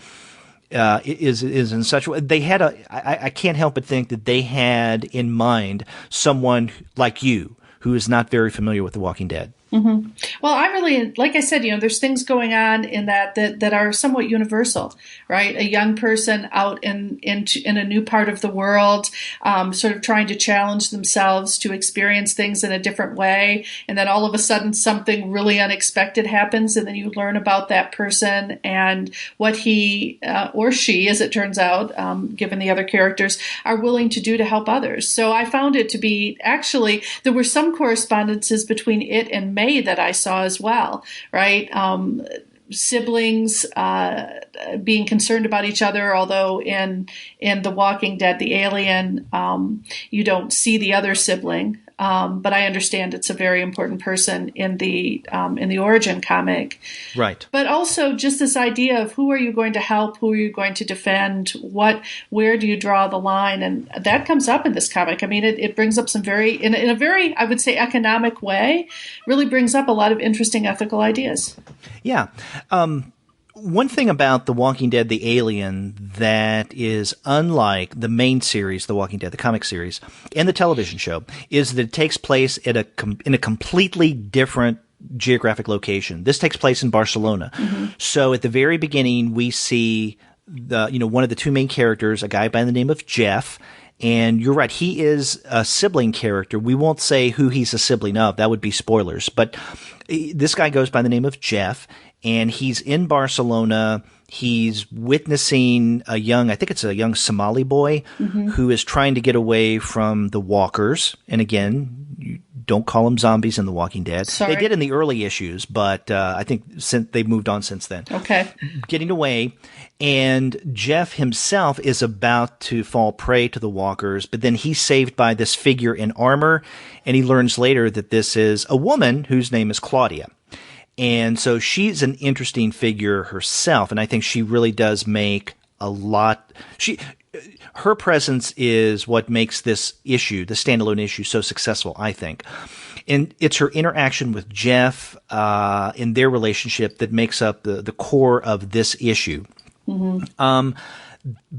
is in such a way. They had I can't help but think that they had in mind someone like you who is not very familiar with The Walking Dead. Mm-hmm. Well, I really, like I said, there's things going on in that are somewhat universal, right? A young person out in a new part of the world, sort of trying to challenge themselves to experience things in a different way, and then all of a sudden something really unexpected happens, and then you learn about that person and what he or she, as it turns out, given the other characters, are willing to do to help others. So I found it to be actually there were some correspondences between it and May that I saw as well, right? Siblings being concerned about each other, although in The Walking Dead, the alien, you don't see the other sibling. But I understand it's a very important person in the origin comic. Right. But also just this idea of who are you going to help, who are you going to defend, where do you draw the line? And that comes up in this comic. I mean, it brings up some in a very, I would say, economic way, really brings up a lot of interesting ethical ideas. Yeah. One thing about The Walking Dead, the alien, that is unlike the main series, The Walking Dead, the comic series, and the television show, is that it takes place in a completely different geographic location. This takes place in Barcelona. Mm-hmm. So at the very beginning, we see one of the two main characters, a guy by the name of Jeff. And you're right, he is a sibling character. We won't say who he's a sibling of. That would be spoilers. But this guy goes by the name of Jeff, and he's in Barcelona. He's witnessing I think it's a young Somali boy mm-hmm. who is trying to get away from the walkers. And again, you don't call them zombies in The Walking Dead. Sorry. They did in the early issues, but I think since they've moved on since then. Okay. Getting away. And Jeff himself is about to fall prey to the walkers, but then he's saved by this figure in armor, and he learns later that this is a woman whose name is Claudia. And so she's an interesting figure herself, and I think she really does make a lot. Her presence is what makes this issue, the standalone issue, so successful, I think. And it's her interaction with Jeff in their relationship that makes up the core of this issue. Mm-hmm.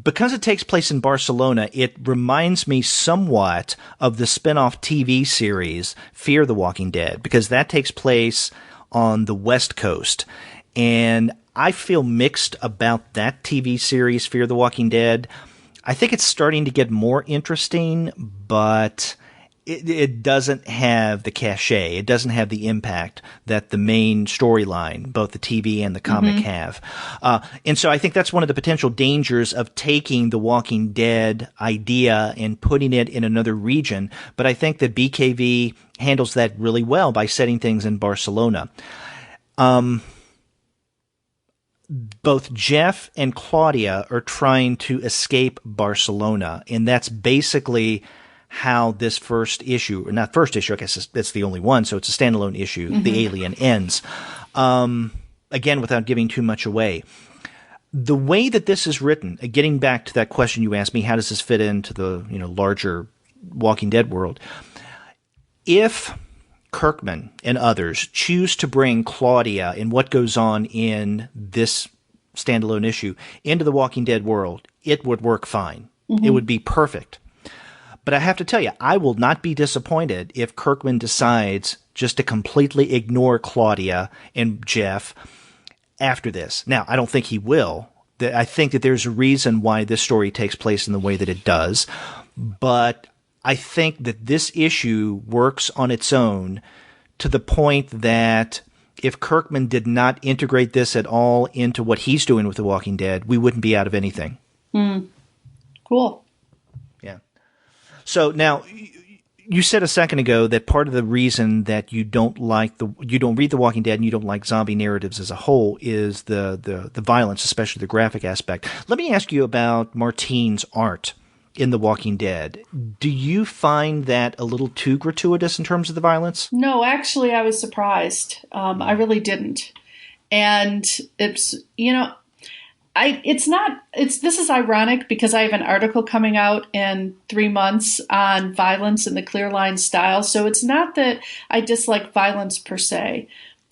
Because it takes place in Barcelona, it reminds me somewhat of the spin-off TV series Fear the Walking Dead, because that takes place on the West Coast. And I feel mixed about that TV series, Fear the Walking Dead. I think it's starting to get more interesting, but it doesn't have the cachet. It doesn't have the impact that the main storyline, both the TV and the comic, mm-hmm. have. And so I think that's one of the potential dangers of taking the Walking Dead idea and putting it in another region. But I think that BKV handles that really well by setting things in Barcelona. Both Jeff and Claudia are trying to escape Barcelona, and that's basically how this first issue, or not first issue, I guess it's the only one, so it's a standalone issue, mm-hmm. The Alien, ends. Again, without giving too much away. The way that this is written, getting back to that question you asked me, how does this fit into the larger Walking Dead world? If Kirkman and others choose to bring Claudia and what goes on in this standalone issue into the Walking Dead world, it would work fine. Mm-hmm. It would be perfect. But I have to tell you, I will not be disappointed if Kirkman decides just to completely ignore Claudia and Jeff after this. Now, I don't think he will. I think that there's a reason why this story takes place in the way that it does. But I think that this issue works on its own to the point that if Kirkman did not integrate this at all into what he's doing with The Walking Dead, we wouldn't be out of anything. Cool. Yeah. So now, you said a second ago that part of the reason that you don't read The Walking Dead and you don't like zombie narratives as a whole is the violence, especially the graphic aspect. Let me ask you about Martin's art in The Walking Dead. Do you find that a little too gratuitous in terms of the violence? No, actually, I was surprised. I really didn't. And it's, This is ironic because I have an article coming out in 3 months on violence in the clear line style. So it's not that I dislike violence per se.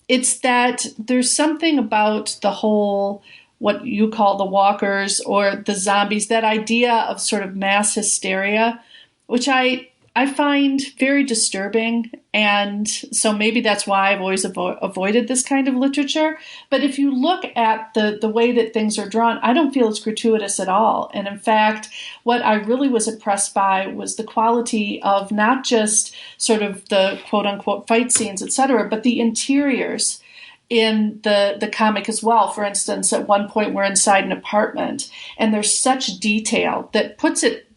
It's that there's something about the whole, what you call the walkers or the zombies, that idea of sort of mass hysteria, which I find very disturbing. And so maybe that's why I've always avoided this kind of literature. But if you look at the way that things are drawn, I don't feel it's gratuitous at all. And in fact, what I really was impressed by was the quality of not just sort of the quote unquote fight scenes, etc., but the interiors in the comic as well. For instance, at one point we're inside an apartment and there's such detail that puts it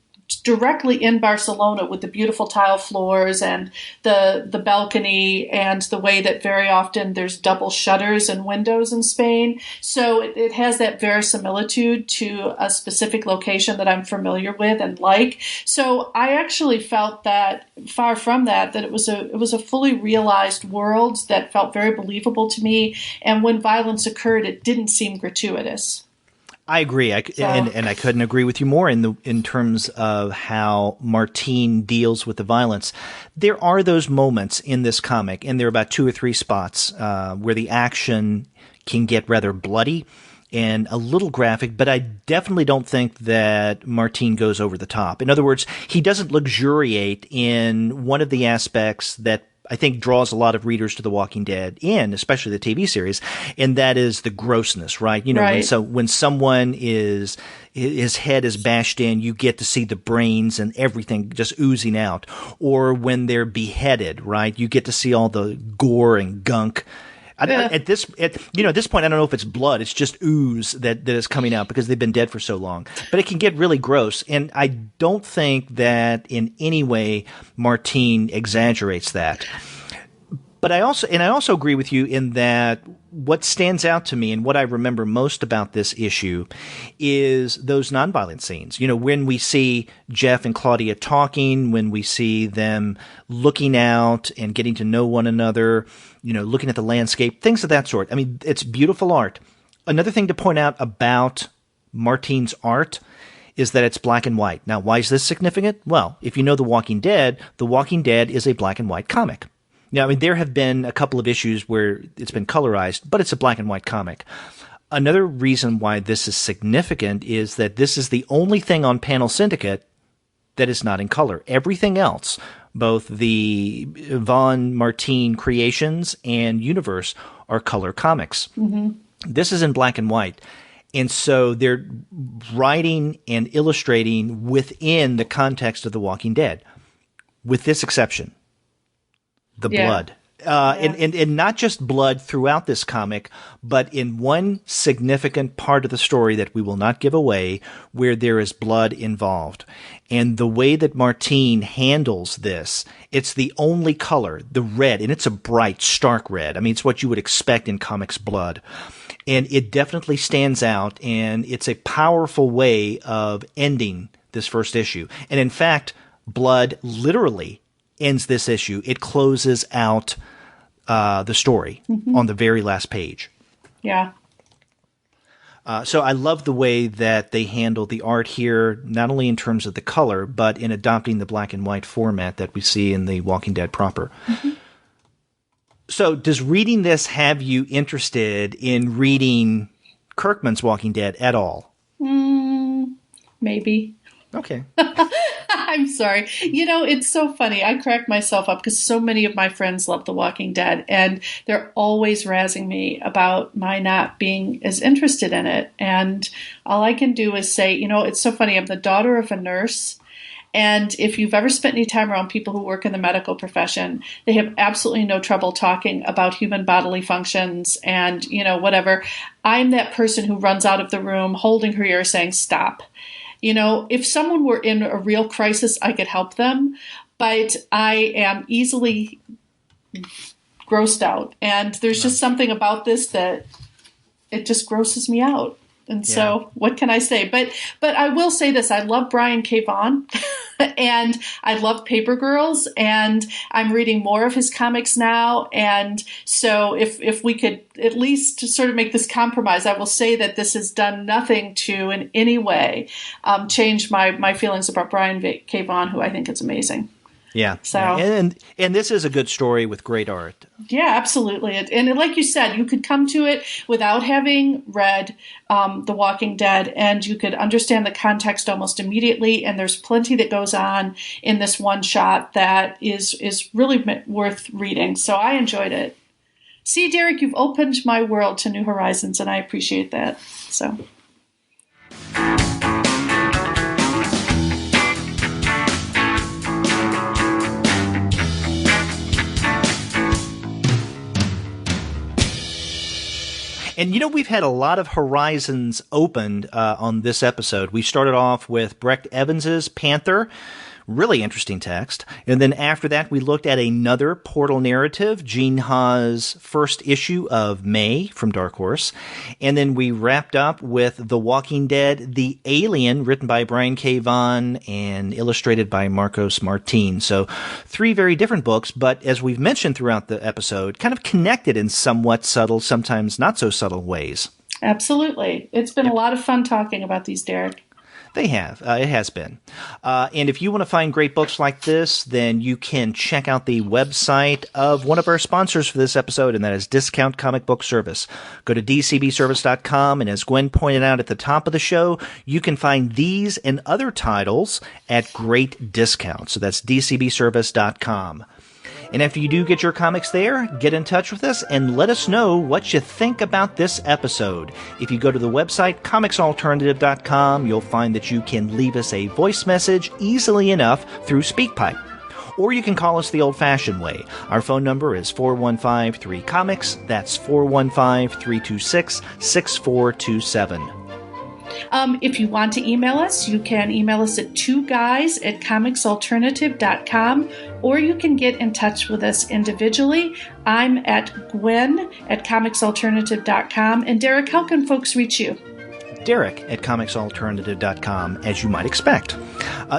directly in Barcelona with the beautiful tile floors and the balcony and the way that very often there's double shutters and windows in Spain. So it has that verisimilitude to a specific location that I'm familiar with and like. So I actually felt that far from that it was a fully realized world that felt very believable to me. And when violence occurred, it didn't seem gratuitous. I agree, and I couldn't agree with you more in terms of how Martine deals with the violence. There are those moments in this comic, and there are about 2 or 3 spots where the action can get rather bloody and a little graphic, but I definitely don't think that Martine goes over the top. In other words, he doesn't luxuriate in one of the aspects that I think draws a lot of readers to The Walking Dead especially the TV series, and that is the grossness, right? You know, right. when someone his head is bashed in, you get to see the brains and everything just oozing out. Or when they're beheaded, right? You get to see all the gore and gunk. At this point, I don't know if it's blood. It's just ooze that is coming out because they've been dead for so long. But it can get really gross. And I don't think that in any way Martine exaggerates that. But I also agree with you in that what stands out to me and what I remember most about this issue is those nonviolent scenes. You know, when we see Jeff and Claudia talking, when we see them looking out and getting to know one another, you know, looking at the landscape, things of that sort. I mean, it's beautiful art. Another thing to point out about Martine's art is that it's black and white. Now, why is this significant? Well, if you know The Walking Dead is a black and white comic. Now, I mean, there have been a couple of issues where it's been colorized, but it's a black and white comic. Another reason why this is significant is that this is the only thing on Panel Syndicate that is not in color. Everything else, both the Vaughan Martine creations and universe, are color comics. Mm-hmm. This is in black and white. And so they're writing and illustrating within the context of The Walking Dead, with this exception. The blood. And not just blood throughout this comic, but in one significant part of the story that we will not give away where there is blood involved. And the way that Martine handles this, it's the only color, the red, and it's a bright, stark red. I mean, it's what you would expect in comics blood. And it definitely stands out, and it's a powerful way of ending this first issue. And in fact, blood literally ends this issue. It closes out the story on the very last page. Yeah. So I love the way that they handle the art here, not only in terms of the color, but in adopting the black and white format that we see in The Walking Dead proper. Mm-hmm. So does reading this have you interested in reading Kirkman's Walking Dead at all? Maybe. Okay. I'm sorry. You know, it's so funny. I crack myself up because so many of my friends love The Walking Dead, and they're always razzing me about my not being as interested in it. And all I can do is say, you know, it's so funny. I'm the daughter of a nurse. And if you've ever spent any time around people who work in the medical profession, they have absolutely no trouble talking about human bodily functions and, you know, whatever. I'm that person who runs out of the room holding her ear saying, stop. You know, if someone were in a real crisis, I could help them, but I am easily grossed out. And there's just something about this that it just grosses me out. And so what can I say? But I will say this. I love Brian K. Vaughan. And I love Paper Girls, and I'm reading more of his comics now. And so if we could at least sort of make this compromise, I will say that this has done nothing to in any way change my feelings about Brian K. Vaughan, who I think is amazing. Yeah. So yeah. And this is a good story with great art. Yeah, absolutely. And like you said, you could come to it without having read The Walking Dead, and you could understand the context almost immediately. And there's plenty that goes on in this one shot that is really worth reading. So I enjoyed it. See, Derek, you've opened my world to new horizons, and I appreciate that. So. And, we've had a lot of horizons opened on this episode. We started off with Brecht Evans's Panther. Really interesting text. And then after that, we looked at another portal narrative, Gene Ha's first issue of May from Dark Horse. And then we wrapped up with The Walking Dead, The Alien, written by Brian K. Vaughan and illustrated by Marcos Martin. So 3 very different books, but as we've mentioned throughout the episode, kind of connected in somewhat subtle, sometimes not so subtle ways. Absolutely. It's been a lot of fun talking about these, Derek. They have. It has been. And if you want to find great books like this, then you can check out the website of one of our sponsors for this episode, and that is Discount Comic Book Service. Go to dcbservice.com, and as Gwen pointed out at the top of the show, you can find these and other titles at great discounts. So that's dcbservice.com. And after you do get your comics there, get in touch with us and let us know what you think about this episode. If you go to the website, comicsalternative.com, you'll find that you can leave us a voice message easily enough through SpeakPipe. Or you can call us the old-fashioned way. Our phone number is 415-3-COMICS. That's 415-326-6427. If you want to email us, you can email us at 2guys@comicsalternative.com, or you can get in touch with us individually. I'm at Gwen at comicsalternative.com. And Derek, how can folks reach you? Derek at comicsalternative.com, as you might expect.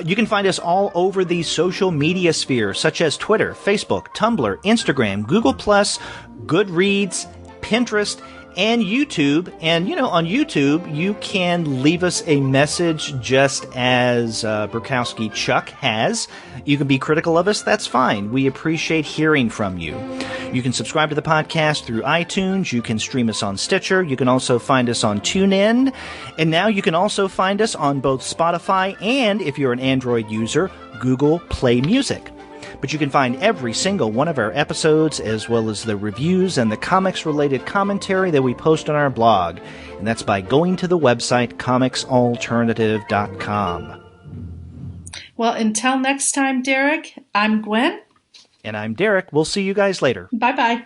You can find us all over the social media sphere, such as Twitter, Facebook, Tumblr, Instagram, Google+, Goodreads, Pinterest, and YouTube. And, on YouTube, you can leave us a message just as Burkowski Chuck has. You can be critical of us. That's fine. We appreciate hearing from you. You can subscribe to the podcast through iTunes. You can stream us on Stitcher. You can also find us on TuneIn. And now you can also find us on both Spotify and, if you're an Android user, Google Play Music. But you can find every single one of our episodes, as well as the reviews and the comics-related commentary that we post on our blog. And that's by going to the website comicsalternative.com. Well, until next time, Derek, I'm Gwen. And I'm Derek. We'll see you guys later. Bye-bye.